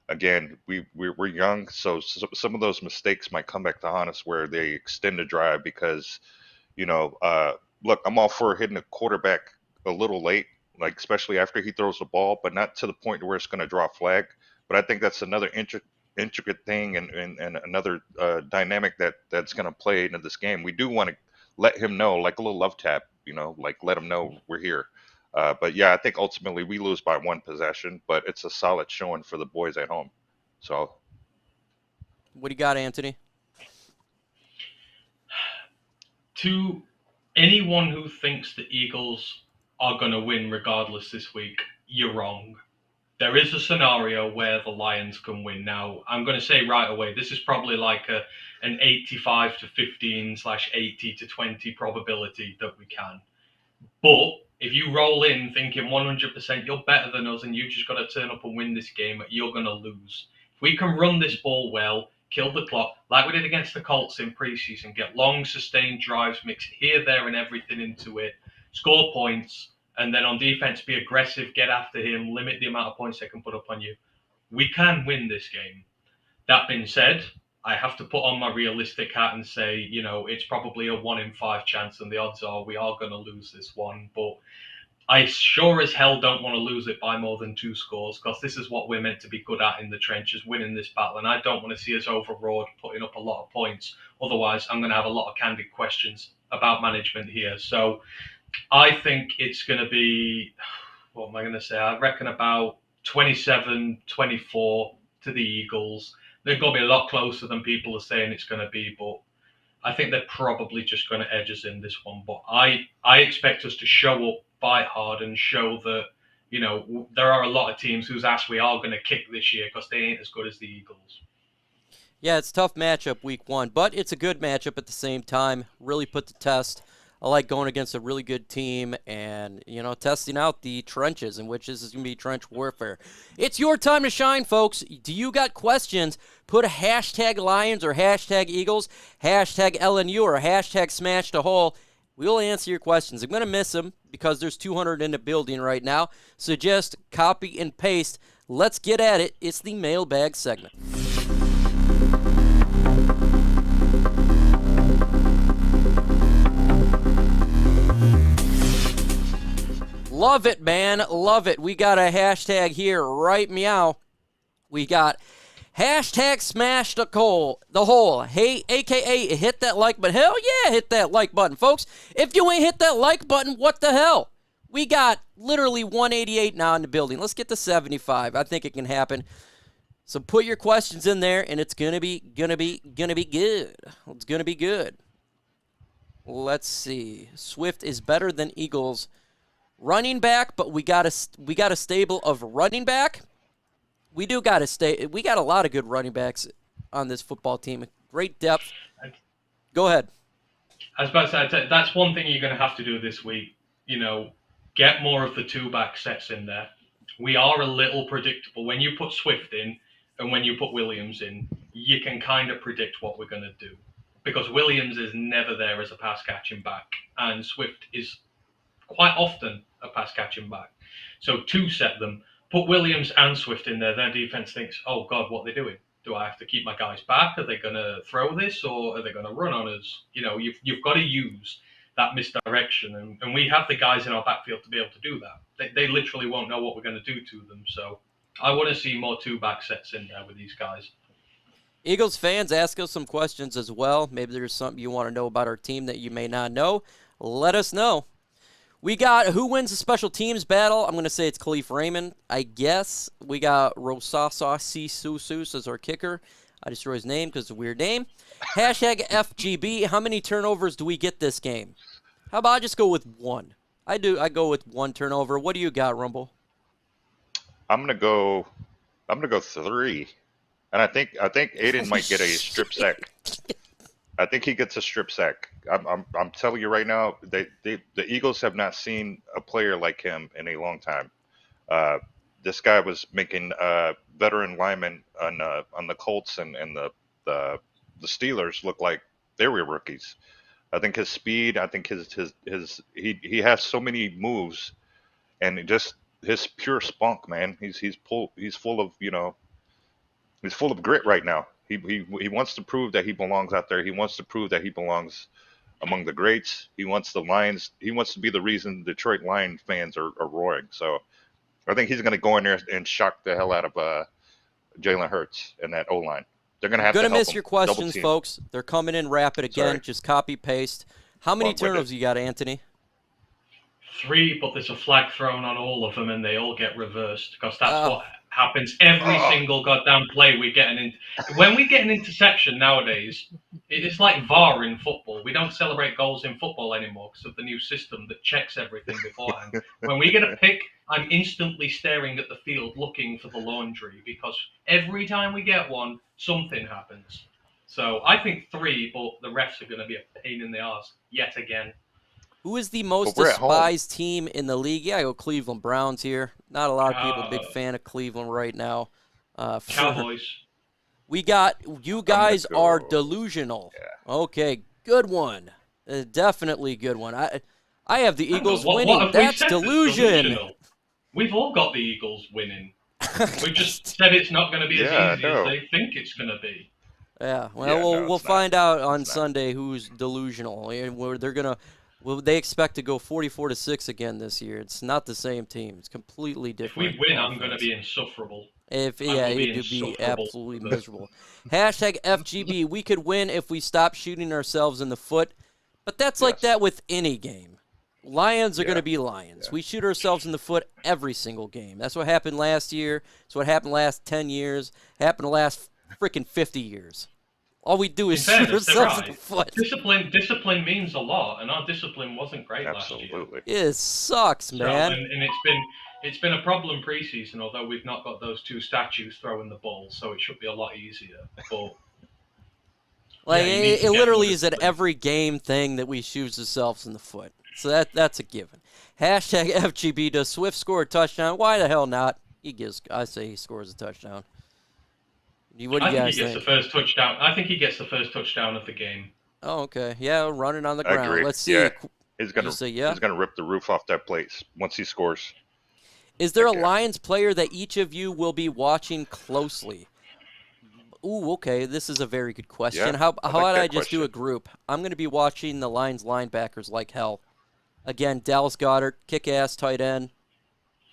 Again, we're young, so some of those mistakes might come back to haunt us where they extend the drive because, look, I'm all for hitting a quarterback a little late, like especially after he throws the ball, but not to the point where it's going to draw a flag. But I think that's another intricate thing and another dynamic that's going to play into this game. We do want to let him know, like a little love tap, like let him know we're here. But yeah, I think ultimately we lose by 1 possession, but it's a solid showing for the boys at home. So, what do you got, Anthony? To anyone who thinks the Eagles are going to win regardless this week, you're wrong. There is a scenario where the Lions can win. Now, I'm going to say right away, this is probably like an 85-15/80-20 probability that we can. But if you roll in thinking 100% you're better than us and you just got to turn up and win this game, you're going to lose. If we can run this ball well, kill the clock, like we did against the Colts in preseason, get long, sustained drives, mix here, there, and everything into it, score points, and then on defense, be aggressive, get after him, limit the amount of points they can put up on you, we can win this game. That being said, I have to put on my realistic hat and say, it's probably a 1 in 5 chance, and the odds are we are going to lose this one. But I sure as hell don't want to lose it by more than 2 scores, because this is what we're meant to be good at in the trenches, winning this battle. And I don't want to see us overawed, putting up a lot of points. Otherwise, I'm going to have a lot of candid questions about management here. So I think it's going to be, what am I going to say? I reckon about 27-24 to the Eagles. They're going to be a lot closer than people are saying it's going to be, but I think they're probably just going to edge us in this one. But I expect us to show up, fight hard, and show that, there are a lot of teams whose ass we are going to kick this year because they ain't as good as the Eagles. Yeah, it's a tough matchup week 1, but it's a good matchup at the same time. Really put to test. I like going against a really good team and, testing out the trenches, in which this is going to be trench warfare. It's your time to shine, folks. Do you got questions? Put a hashtag Lions or hashtag Eagles, hashtag LNU or hashtag Smash the Hole. We'll answer your questions. I'm going to miss them because there's 200 in the building right now. So just copy and paste. Let's get at it. It's the mailbag segment. Love it, man. Love it. We got a hashtag here, right meow. We got hashtag smash the hole. Hey, a.k.a. hit that like button. Hell yeah, hit that like button, folks. If you ain't hit that like button, what the hell? We got literally 188 now in the building. Let's get to 75. I think it can happen. So put your questions in there, and it's gonna be good. It's gonna be good. Let's see. Swift is better than Eagles running back, but we got a stable of running back. We got a lot of good running backs on this football team. Great depth. Go ahead. I was about to say, that's one thing you're going to have to do this week. Get more of the two-back sets in there. We are a little predictable. When you put Swift in and when you put Williams in, you can kind of predict what we're going to do. Because Williams is never there as a pass-catching back, and Swift is quite often a pass-catching back. So to set them, put Williams and Swift in there, their defense thinks, oh, God, what are they doing? Do I have to keep my guys back? Are they going to throw this, or are they going to run on us? You've got to use that misdirection, and we have the guys in our backfield to be able to do that. They literally won't know what we're going to do to them. So I want to see more two-back sets in there with these guys. Eagles fans, ask us some questions as well. Maybe there's something you want to know about our team that you may not know. Let us know. We got who wins the special teams battle. I'm going to say it's Khalif Raymond, I guess. We got Rosasa Susus as our kicker. I just threw his name because it's a weird name. Hashtag FGB. How many turnovers do we get this game? How about I just go with one? I go with one turnover. What do you got, Rumble? I'm gonna go 3, and I think Aidan might get a strip sack. I think he gets a strip sack. I'm telling you right now, the Eagles have not seen a player like him in a long time. This guy was making veteran linemen on the Colts and the Steelers look like they were rookies. I think his speed, I think he has so many moves, and just his pure spunk, man. He's full of he's full of grit right now. He wants to prove that he belongs out there. He wants to prove that he belongs among the greats. He wants the Lions. He wants to be the reason Detroit Lions fans are roaring. So I think he's going to go in there and shock the hell out of Jalen Hurts and that O-line. They're going to have to help miss him. Your questions, folks. They're coming in rapid again. Sorry. Just copy paste. How many turnovers you got, Anthony? 3, but there's a flag thrown on all of them, and they all get reversed because that's what happens every single goddamn play we get when we get an interception nowadays. It's like VAR in football. We don't celebrate goals in football anymore because of the new system that checks everything beforehand. When we get a pick, I'm instantly staring at the field looking for the laundry because every time we get one, something happens. So I think 3, but the refs are going to be a pain in the arse yet again. Who is the most despised team in the league? Yeah, I go Cleveland Browns here. Not a lot of people big fan of Cleveland right now. Cowboys. We got you guys are delusional. Yeah. Okay, good one. Definitely good one. I have the Eagles winning. That's delusion. We've all got the Eagles winning. We just said it's not going to be as easy as they think it's going to be. Yeah, well, we'll find out on Sunday who's delusional. They expect to go 44-6 again this year. It's not the same team. It's completely different. If we win, I'm going to be insufferable. It'd be absolutely miserable. Hashtag FGB. We could win if we stop shooting ourselves in the foot, but that's like that with any game. Lions are going to be Lions. We shoot ourselves in the foot every single game. That's what happened last year. It's what happened last 10 years. Happened the last freaking 50 years. All we do is shoot ourselves in the foot. Discipline means a lot, and our discipline wasn't great last year. It sucks, man. And it's been a problem preseason, although we've not got those 2 statues throwing the ball, so it should be a lot easier. But Like, Yeah, you need to it get literally him is an to every game thing that we shoot ourselves in the foot. So that's a given. Hashtag FGB, does Swift score a touchdown? Why the hell not? I say he scores a touchdown. What do I you think he guys gets think? the first touchdown. I think he gets the first touchdown of the game. Oh, okay. Yeah, running on the I ground. agree. Let's see. Yeah, You say yeah? he's gonna rip the roof off that place once he scores. Is there a Heck yeah. Lions player that each of you will be watching closely? Ooh, okay. This is a very good question. Yeah, How I about like that I just do a question. group? I'm going to be watching the Lions linebackers like hell. Again, Dallas Goedert, kick-ass tight end.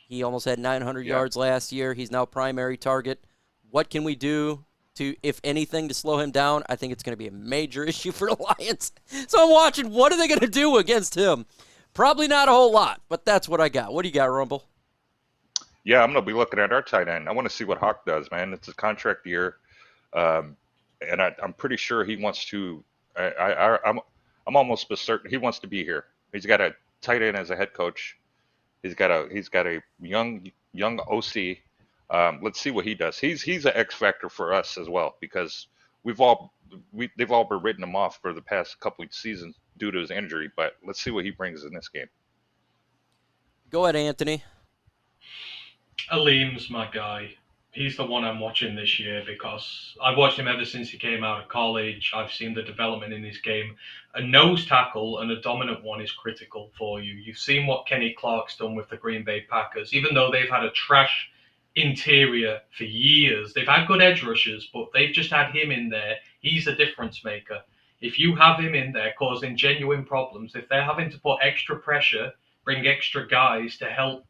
He almost had 900 Yeah. yards last year. He's now primary target. What can we do to, if anything, to slow him down? I think it's going to be a major issue for the Lions. So I'm watching. What are they going to do against him? Probably not a whole lot, but that's what I got. What do you got, Rumble? Yeah, I'm gonna be looking at our tight end. I want to see what Hawk does, man. It's a contract year, and I'm pretty sure he wants to. I'm almost certain he wants to be here. He's got a tight end as a head coach. He's got a young OC. Let's see what he does. He's an X factor for us as well because they've all been written him off for the past couple of seasons due to his injury. But let's see what he brings in this game. Go ahead, Anthony. Aleem's my guy. He's the one I'm watching this year because I've watched him ever since he came out of college. I've seen the development in his game. A nose tackle and a dominant one is critical for you. You've seen what Kenny Clark's done with the Green Bay Packers. Even though they've had a trash interior for years, they've had good edge rushers, but they've just had him in there. He's a difference maker. If you have him in there causing genuine problems, if they're having to put extra pressure, bring extra guys to help,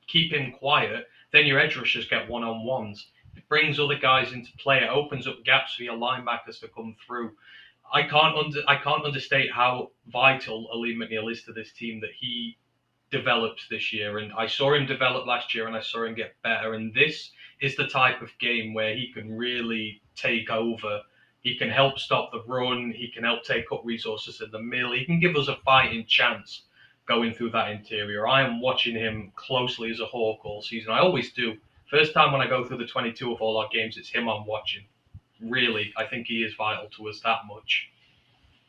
keep him quiet, then your edge rushers get one-on-ones. It brings other guys into play. It opens up gaps for your linebackers to come through. I can't understate how vital Aleem McNeil is to this team that he develops this year. And I saw him develop last year, and I saw him get better. And this is the type of game where he can really take over. He can help stop the run. He can help take up resources in the middle. He can give us a fighting chance going through that interior. I am watching him closely as a Hawk all season. I always do. First time when I go through the 22 of all our games, it's him I'm watching. Really, I think he is vital to us that much.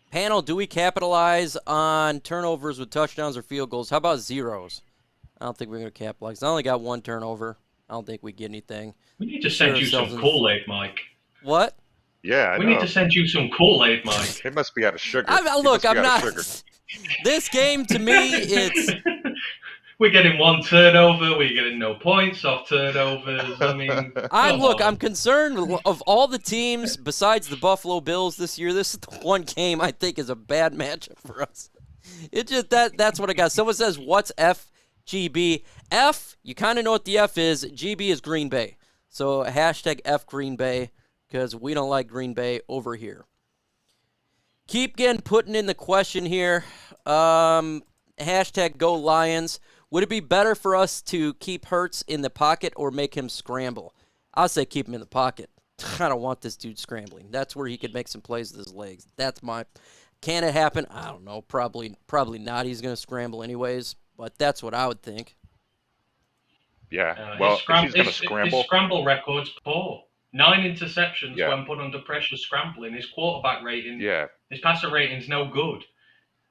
Panel, do we capitalize on turnovers with touchdowns or field goals? How about zeros? I don't think we're going to capitalize. I only got one turnover. I don't think we get anything. We need to send you some Kool-Aid, Mike. What? Yeah, we need to send you some Kool-Aid, Mike. It must be out of sugar. Look, I'm not. This game, to me, it's... We're getting one turnover. We're getting no points off turnovers. I mean, I'm concerned of all the teams besides the Buffalo Bills this year. This is the one game I think is a bad matchup for us. It just that's what I got. Someone says, "What's FGB?" F, you kind of know what the F is. GB is Green Bay. So hashtag F Green Bay because we don't like Green Bay over here. Keep getting putting in the question here. Hashtag Go Lions. Would it be better for us to keep Hurts in the pocket or make him scramble? I'll say keep him in the pocket. I don't want this dude scrambling. That's where he could make some plays with his legs. Can it happen? I don't know. Probably not. He's going to scramble anyways, but that's what I would think. Yeah, well, if he's going to scramble. His scramble record's poor. 9 interceptions when put under pressure scrambling. His quarterback rating, his passer rating's no good.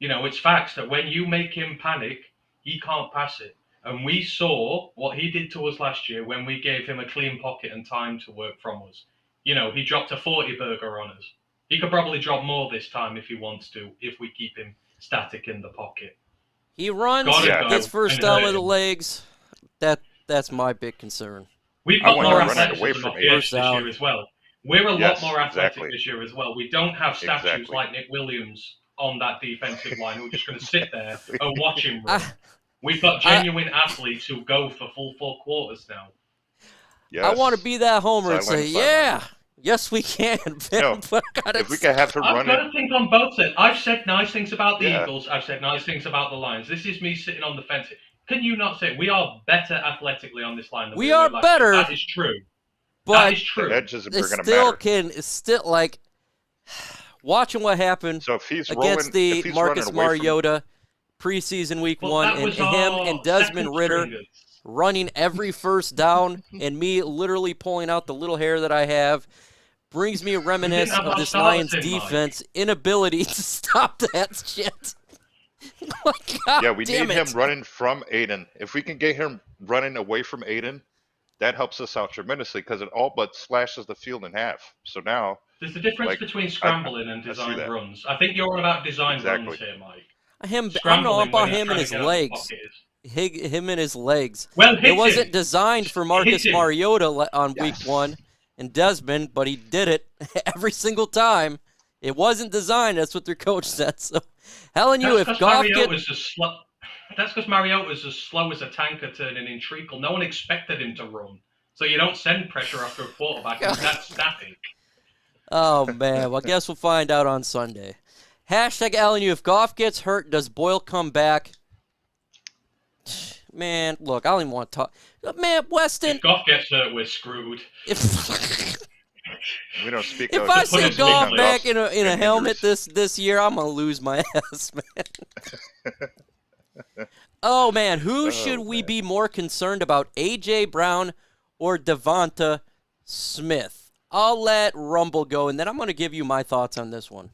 It's facts that when you make him panic, he can't pass it. And we saw what he did to us last year when we gave him a clean pocket and time to work from us. He dropped a 40-burger on us. He could probably drop more this time if he wants to, if we keep him static in the pocket. He runs, gets first down with the legs. That's my big concern. We've got more athleticism off the edge this year as well. We're a lot more athletic this year as well. We don't have statues like Nick Williams on that defensive line who are just going to sit there and watch him run. We've got genuine athletes who go for full 4 quarters now. Yes. I want to be that homer and say, yes, we can. If we can have him running. I've got to think on both sides. I've said nice things about the Eagles. I've said nice things about the Lions. This is me sitting on the fence. Can you not say we are better athletically on this line than we are better? That is true. But that is true. The edges are going to matter. Watching what happened against the Marcus Mariota preseason week 1 and him and Desmond Ridder running every first down and me literally pulling out the little hair that I have. brings me a didn't reminisce have of that this start Lions in, Mike. defense inability to stop that shit. God Yeah, we damn need him it. running from Aidan. If we can get him running away from Aidan, that helps us out tremendously because it all but slashes the field in half. So now, There's a difference like, between I scrambling and I see designed that runs. I think you're on about designed runs exactly. here, Mike. I don't know Scrambling about when he's him and trying to his get out of the legs. pocket is. Him and his legs. Well, It hit wasn't him. designed for Hit Marcus him. Mariota on week Yes. 1 and Desmond, but he did it every single time. It wasn't designed. That's what their coach said. So, Helen, That's if because Goff gets Mariota's as slow. That's because Mariota's as slow as a tanker turning in treacle. No one expected him to run, so you don't send pressure after a quarterback who's that static. Oh, man. Well, I guess we'll find out on Sunday. Hashtag LNU. If Goff gets hurt, does Boyle come back? Man, look, I don't even want to talk. Man, Weston. If Goff gets hurt, we're screwed. If We don't speak. if of, I to put see it Goff simply, back in a and helmet injuries. this year, I'm gonna lose my ass, man. Oh man, who should we man. be more concerned about, AJ Brown or Devonta Smith? I'll let Rumble go, and then I'm gonna give you my thoughts on this one.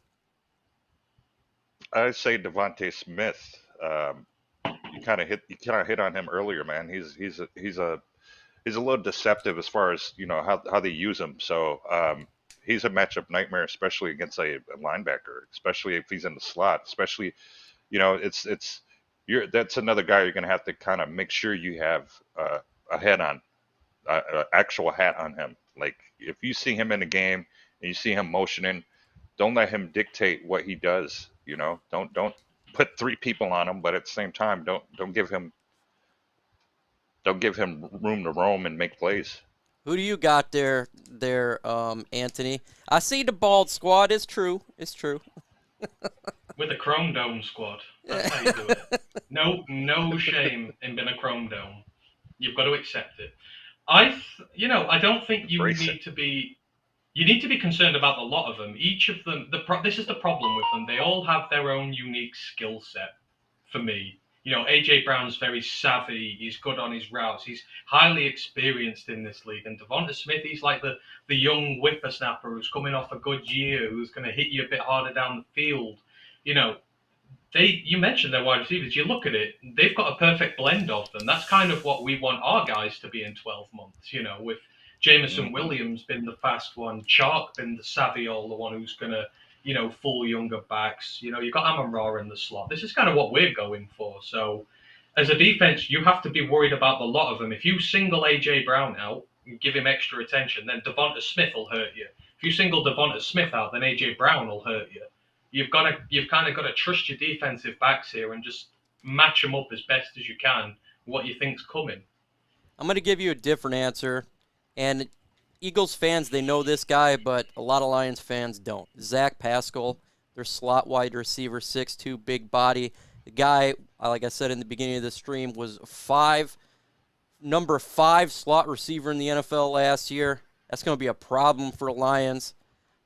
I'd say Devontae Smith. You kind of hit on him earlier, man. He's a little deceptive as far as how they use him. So he's a matchup nightmare, especially against a linebacker, especially if he's in the slot. Especially, that's another guy you're going to have to kind of make sure you have a head on, actual hat on him. Like if you see him in a game and you see him motioning, don't let him dictate what he does. Don't put 3 people on him, but at the same time, don't give him room to roam and make plays. Who do you got there, Anthony? I see the bald squad. It's true. With a Chrome Dome squad. That's how you do it. No shame in being a Chrome Dome. You've got to accept it. I don't think you Embrace need to be. You need to be concerned about a lot of them. Each of them, this is the problem with them. They all have their own unique skill set. For me, AJ Brown's very savvy. He's good on his routes. He's highly experienced in this league. And Devonta Smith, he's like the young whippersnapper who's coming off a good year, who's going to hit you a bit harder down the field. You mentioned their wide receivers. You look at it, they've got a perfect blend of them. That's kind of what we want our guys to be in 12 months. With Jameson Williams been the fast one, Chark been the savvy old, the one who's going to full younger backs. You got Amon-Ra in the slot. This is kind of what we're going for. So as a defense, you have to be worried about the lot of them. If you single AJ Brown out and give him extra attention, then Devonta Smith will hurt you. If you single Devonta Smith out, then AJ Brown will hurt you. You've kind of got to trust your defensive backs here and just match them up as best as you can. What you think's coming. I'm going to give you a different answer. And Eagles fans, they know this guy, but a lot of Lions fans don't. Zach Pascal, their slot wide receiver, 6'2", big body. The guy, like I said in the beginning of the stream, was number 5 slot receiver in the NFL last year. That's going to be a problem for Lions.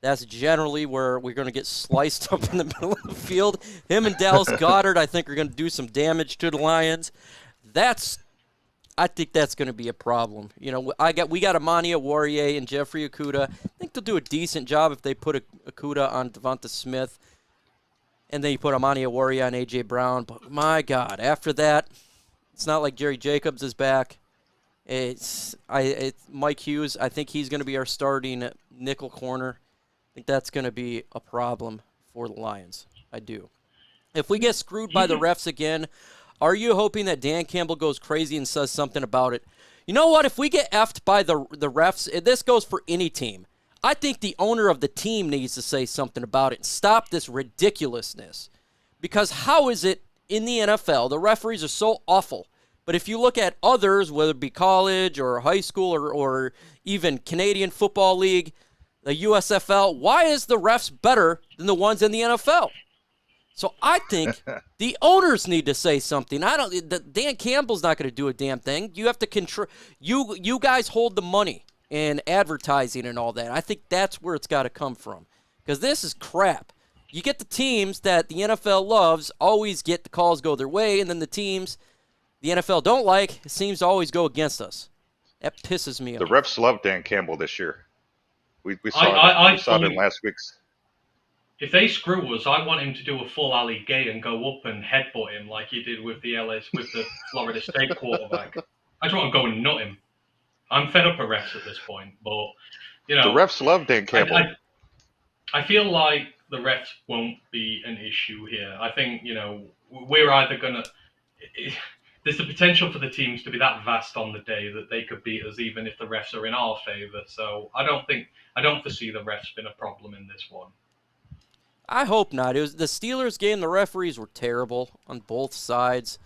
That's generally where we're going to get sliced up in the middle of the field. Him and Dallas Goedert, I think, are going to do some damage to the Lions. I think that's going to be a problem. We got Amani Warrior and Jeffrey Okudah. I think they'll do a decent job if they put Okudah on Devonta Smith, and then you put Amani Warrior on A.J. Brown. But, my God, after that, it's not like Jerry Jacobs is back. It's Mike Hughes. I think he's going to be our starting nickel corner. I think that's going to be a problem for the Lions. I do. If we get screwed by the refs again, are you hoping that Dan Campbell goes crazy and says something about it? You know what? If we get effed by the refs, this goes for any team. I think the owner of the team needs to say something about it and stop this ridiculousness. Because how is it in the NFL, the referees are so awful, but if you look at others, whether it be college or high school or even Canadian Football League, the USFL, why is the refs better than the ones in the NFL? So I think the owners need to say something. Dan Campbell's not going to do a damn thing. You have to control. You guys hold the money and advertising and all that. I think that's where it's got to come from, because this is crap. You get the teams that the NFL loves always get the calls go their way, and then the teams the NFL don't like seems to always go against us. That pisses me off. The refs love Dan Campbell this year. We saw it in last week's. If they screw us, I want him to do a full Ali Gay and go up and headbutt him like he did with the Florida State quarterback. I just want to go and nut him. I'm fed up of refs at this point, but the refs love Dan Campbell. I feel like the refs won't be an issue here. I think we're either gonna. There's the potential for the teams to be that vast on the day that they could beat us even if the refs are in our favour. So I don't foresee the refs being a problem in this one. I hope not. It was the Steelers game. The referees were terrible on both sides.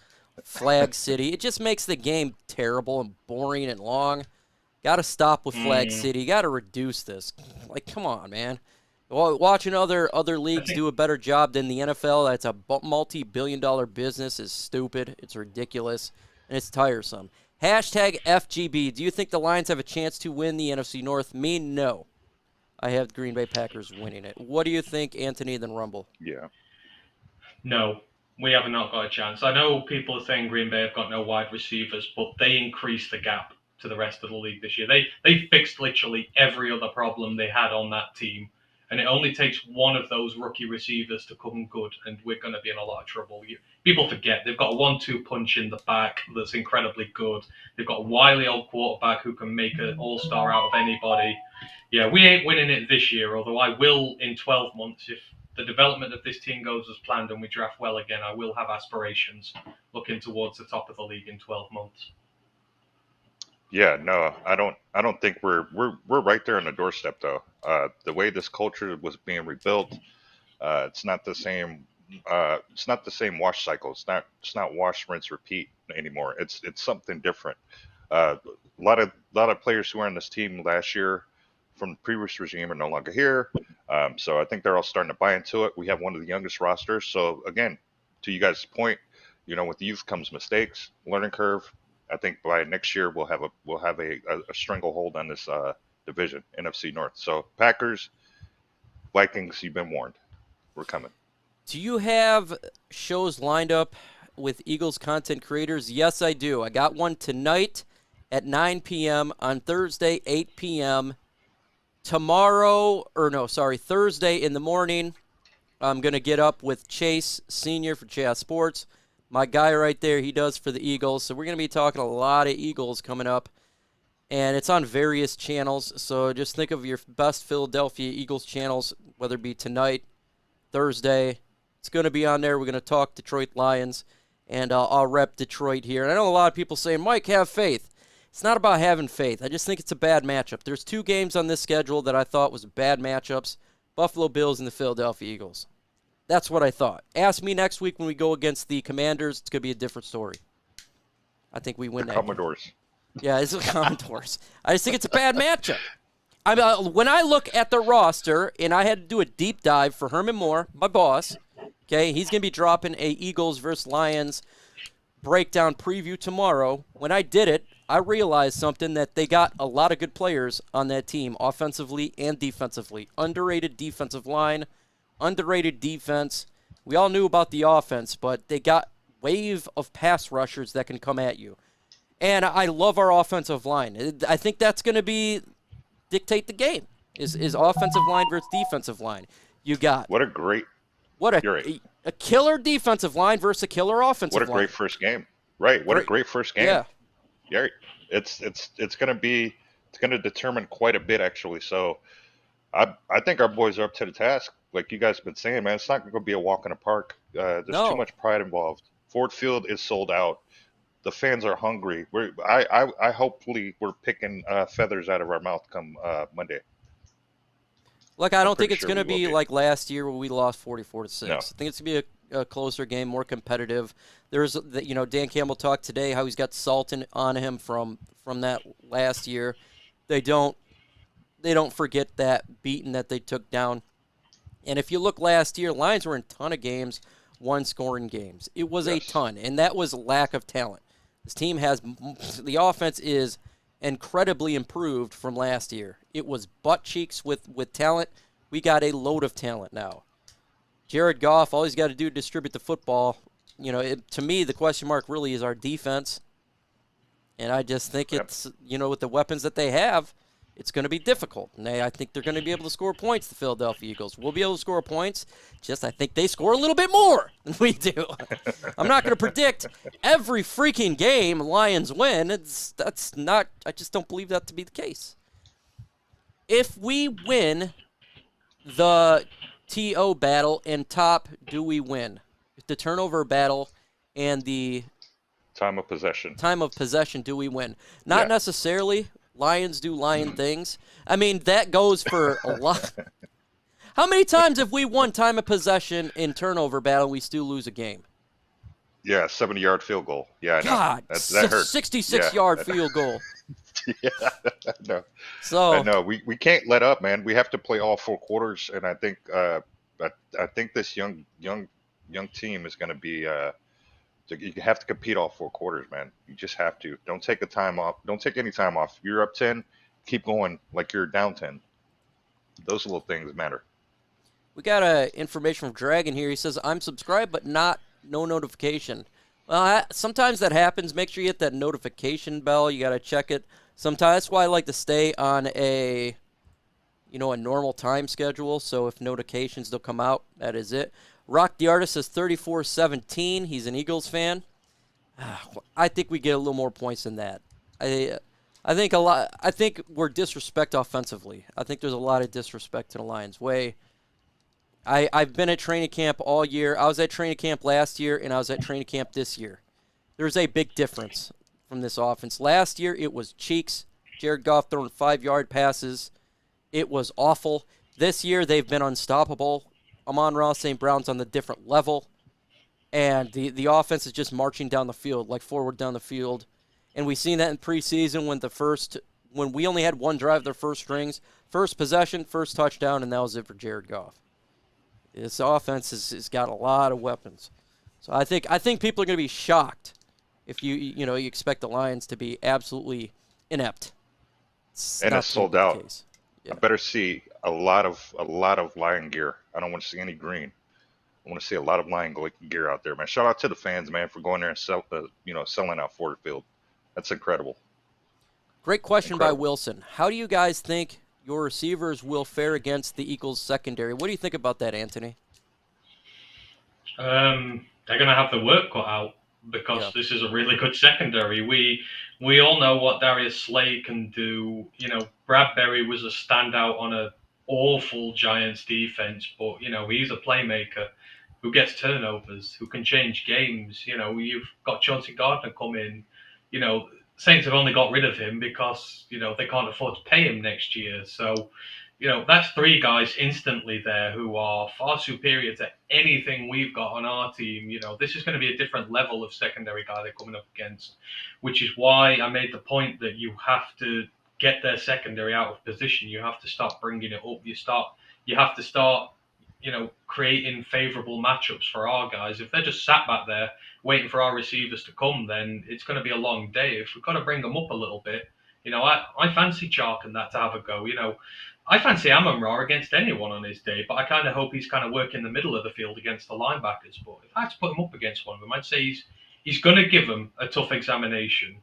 Flag City. It just makes the game terrible and boring and long. Got to stop with Flag City. Got to reduce this. Like, come on, man. Watching other leagues do a better job than the NFL, that's a multi-billion-dollar business, is stupid. It's ridiculous, and it's tiresome. Hashtag FGB. Do you think the Lions have a chance to win the NFC North? Me, no. I have the Green Bay Packers winning it. What do you think, Anthony, then Rumble? Yeah. No, we have not got a chance. I know people are saying Green Bay have got no wide receivers, but they increased the gap to the rest of the league this year. They fixed literally every other problem they had on that team. And it only takes one of those rookie receivers to come good, and we're going to be in a lot of trouble. People forget they've got a 1-2 punch in the back that's incredibly good. They've got a wily old quarterback who can make an all-star out of anybody. Yeah, we ain't winning it this year, although I will in 12 months. If the development of this team goes as planned and we draft well again, I will have aspirations looking towards the top of the league in 12 months. Yeah, no, I don't think we're right there on the doorstep though. The way this culture was being rebuilt, it's not the same. It's not the same wash cycle. It's not wash, rinse, repeat anymore. It's something different. A lot of players who were on this team last year from the previous regime are no longer here. So I think they're all starting to buy into it. We have one of the youngest rosters. So again, to you guys' point, with youth comes mistakes, learning curve. I think by next year we'll have a stranglehold on this division, NFC North. So Packers, Vikings, you've been warned. We're coming. Do you have shows lined up with Eagles content creators? Yes, I do. I got one tonight at 9 p.m. on Thursday, 8 p.m. Thursday in the morning, I'm going to get up with Chase Sr. for Chaos Sports. My guy right there, he does for the Eagles. So we're going to be talking a lot of Eagles coming up. And it's on various channels. So just think of your best Philadelphia Eagles channels, whether it be tonight, Thursday. It's going to be on there. We're going to talk Detroit Lions. And I'll rep Detroit here. And I know a lot of people saying, Mike, have faith. It's not about having faith. I just think it's a bad matchup. There's 2 games on this schedule that I thought was bad matchups. Buffalo Bills and the Philadelphia Eagles. That's what I thought. Ask me next week when we go against the Commanders. It's going to be a different story. I think we win that Commodores. Yeah, it's the Commodores. I just think it's a bad matchup. When I look at the roster, and I had to do a deep dive for Herman Moore, my boss, okay, he's going to be dropping a Eagles versus Lions breakdown preview tomorrow. When I did it, I realized something, that they got a lot of good players on that team, offensively and defensively. Underrated defensive line, underrated defense. We all knew about the offense, but they got wave of pass rushers that can come at you. And I love our offensive line. I think that's going to dictate the game, is offensive line versus defensive line. You got a killer defensive line versus a killer offensive line. What a great first game. Right, a great first game. Yeah, it's going to determine quite a bit actually. So I think our boys are up to the task. Like you guys have been saying, man, it's not going to be a walk in the park. There's too much pride involved. Ford Field is sold out. The fans are hungry. I hopefully we're picking feathers out of our mouth come Monday. Look, I don't think it's going to be like last year where we lost 44-6. No. I think it's going to be a closer game, more competitive. There's, Dan Campbell talked today how he's got salt on him from that last year. They don't forget that beating that they took down. And if you look last year, Lions were in a ton of games, one-scoring games. It was a ton, and that was lack of talent. This team the offense is incredibly improved from last year. It was butt cheeks with talent. We got a load of talent now. Jared Goff, all he's got to do is distribute the football. To me, the question mark really is our defense. And I just think it's, with the weapons that they have, It's going to be difficult. And I think they're going to be able to score points, the Philadelphia Eagles. We'll be able to score points, just I think they score a little bit more than we do. I'm not going to predict every freaking game Lions win. I just don't believe that to be the case. If we win the TO battle and top, do we win? The turnover battle and the Time of possession, do we win? Not necessarily. Lions do lion things. I mean, that goes for a lot. How many times have we won time of possession in turnover battle and we still lose a game? Yeah, 70-yard field goal. Yeah, I know. God, that hurts. 66-yard field goal. Yeah, I know. So I know. We can't let up, man. We have to play all 4 quarters, and I think this young team is going to be. You have to compete all 4 quarters, man. You just have to. Don't take a time off. Don't take any time off. If you're up 10, keep going like you're down 10. Those little things matter. we got information from Dragon here. He says, I'm subscribed, but no notification. Well, sometimes that happens. Make sure you hit that notification bell. You got to check it. Sometimes that's why I like to stay on a normal time schedule. So if notifications don't come out, that is it. Rock the Artist says 34-17. He's an Eagles fan. I think we get a little more points than that. I think we're disrespect offensively. I think there's a lot of disrespect in the Lions' way. I've been at training camp all year. I was at training camp last year, and I was at training camp this year. There's a big difference from this offense. Last year, it was cheeks. Jared Goff throwing 5-yard passes. It was awful. This year, they've been unstoppable. Amon-Ra St. Brown's on the different level. And the offense is just marching down the field, like forward down the field. And we've seen that in preseason when we only had one drive their first strings. First possession, first touchdown, and that was it for Jared Goff. This offense has got a lot of weapons. So I think people are going to be shocked if you expect the Lions to be absolutely inept. And it's sold out. Yeah. I better see a lot of Lion gear. I don't want to see any green. I want to see a lot of Lion gear out there, man. Shout out to the fans, man, for going there and selling out Ford Field. That's incredible. Great question by Wilson. How do you guys think your receivers will fare against the Eagles secondary? What do you think about that, Anthony? They're going to have the work cut out because this is a really good secondary. We all know what Darius Slay can do. Bradbury was a standout on a awful Giants defense, but he's a playmaker who gets turnovers, who can change games. You've got Chauncey Gardner come in. Saints have only got rid of him because they can't afford to pay him next year. So that's 3 guys instantly there who are far superior to anything we've got on our team. This is going to be a different level of secondary guy they're coming up against, which is why I made the point that you have to get their secondary out of position. You have to start bringing it up. You have to start, creating favorable matchups for our guys. If they're just sat back there waiting for our receivers to come, then it's going to be a long day. If we've got to bring them up a little bit, I fancy Chark and that to have a go. I fancy Amon-Ra against anyone on his day, but I kind of hope he's kind of working the middle of the field against the linebackers. But if I had to put him up against one of them, I'd say he's going to give them a tough examination,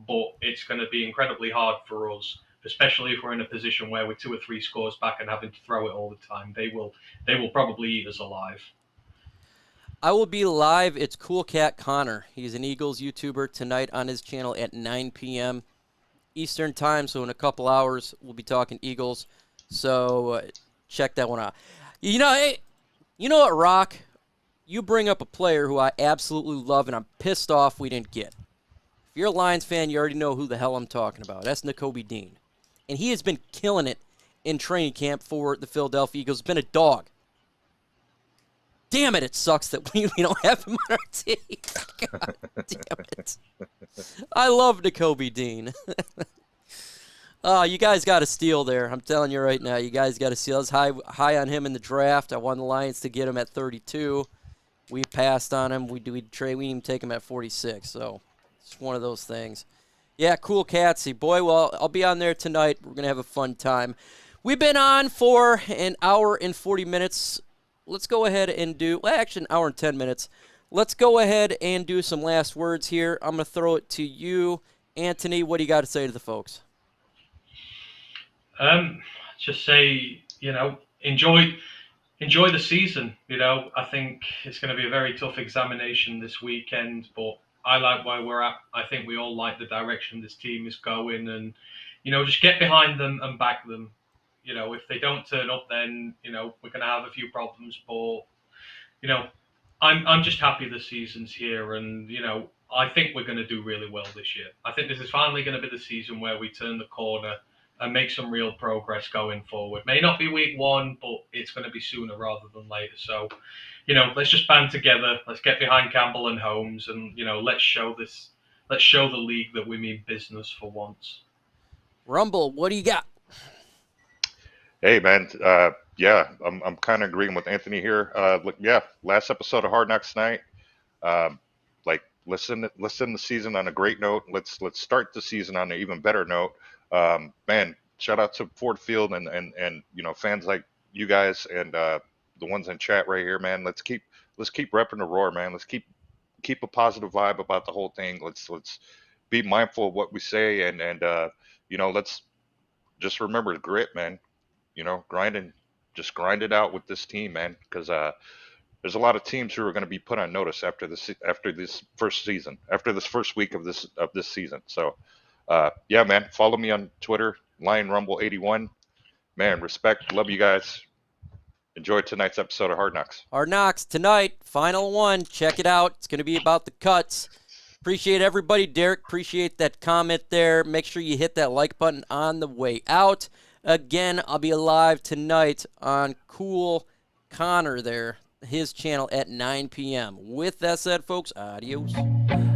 but it's going to be incredibly hard for us, especially if we're in a position where we're 2 or 3 scores back and having to throw it all the time. They will probably eat us alive. I will be live. It's Cool Cat Connor. He's an Eagles YouTuber tonight on his channel at 9 p.m. Eastern time, so in a couple hours we'll be talking Eagles. So check that one out. You know what, Rock? You bring up a player who I absolutely love, and I'm pissed off we didn't get. If you're a Lions fan, you already know who the hell I'm talking about. That's Nakobe Dean. And he has been killing it in training camp for the Philadelphia Eagles. Been a dog. Damn it, it sucks that we don't have him on our team. God damn it. I love Nakobe Dean. Oh, you guys got to steal there. I'm telling you right now, you guys got to steal. I was high on him in the draft. I wanted the Lions to get him at 32. We passed on him. We didn't even take him at 46. So it's one of those things. Yeah, Cool Catsy. Boy, well, I'll be on there tonight. We're going to have a fun time. We've been on for an hour and 40 minutes. Let's go ahead and actually an hour and 10 minutes. Let's go ahead and do some last words here. I'm going to throw it to you, Anthony. What do you got to say to the folks? Just say, enjoy the season. I think it's going to be a very tough examination this weekend, but I like where we're at. I think we all like the direction this team is going, and just get behind them and back them. If they don't turn up, then we're going to have a few problems. But you know, I'm just happy the season's here, and I think we're going to do really well this year. I think this is finally going to be the season where we turn the corner and make some real progress going forward. May not be week one, but it's going to be sooner rather than later. So, let's just band together. Let's get behind Campbell and Holmes, and let's show the league that we mean business for once. Rumble, what do you got? Hey, man. Yeah, I'm kind of agreeing with Anthony here. Look, yeah, last episode of Hard Knocks tonight. Let's end the season on a great note. Let's start the season on an even better note. Man, shout out to Ford Field and fans like you guys and the ones in chat right here, man. Let's keep repping the Roar, man. Let's keep a positive vibe about the whole thing. Let's be mindful of what we say and let's just remember grit, man. Just grind it out with this team, man, because there's a lot of teams who are going to be put on notice after this first week of this season. So, yeah, man, follow me on Twitter, Lion Rumble 81. Man, respect, love you guys. Enjoy tonight's episode of Hard Knocks. Hard Knocks tonight, final one. Check it out. It's going to be about the cuts. Appreciate everybody, Derek. Appreciate that comment there. Make sure you hit that like button on the way out. Again, I'll be live tonight on Cool Connor there, his channel at 9 p.m. With that said, folks, adios.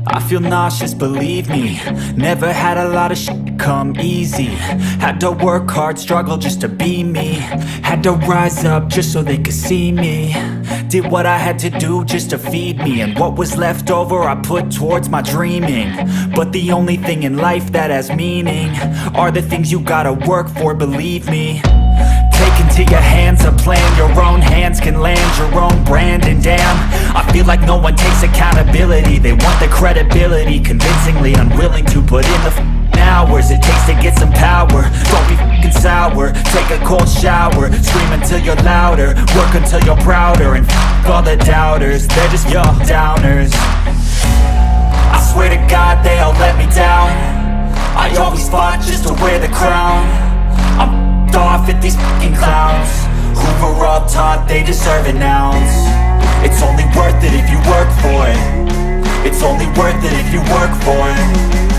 I feel nauseous, believe me. Never had a lot of shit come easy. Had to work hard, struggle just to be me. Had to rise up just so they could see me. Did what I had to do just to feed me. And what was left over I put towards my dreaming. But the only thing in life that has meaning are the things you gotta work for, believe me. Take into your hands a plan. Your own hands can land your own brand. And damn, I feel like no one takes accountability. They want the credibility, convincingly unwilling to put in the hours it takes to get some power. Don't be f***ing sour. Take a cold shower. Scream until you're louder. Work until you're prouder. And f*** all the doubters, they're just your downers. I swear to God they all let me down. I always fought just to wear the crown. I'm off at these fucking clowns who were all taught they deserve an ounce. It's only worth it if you work for it. It's only worth it if you work for it.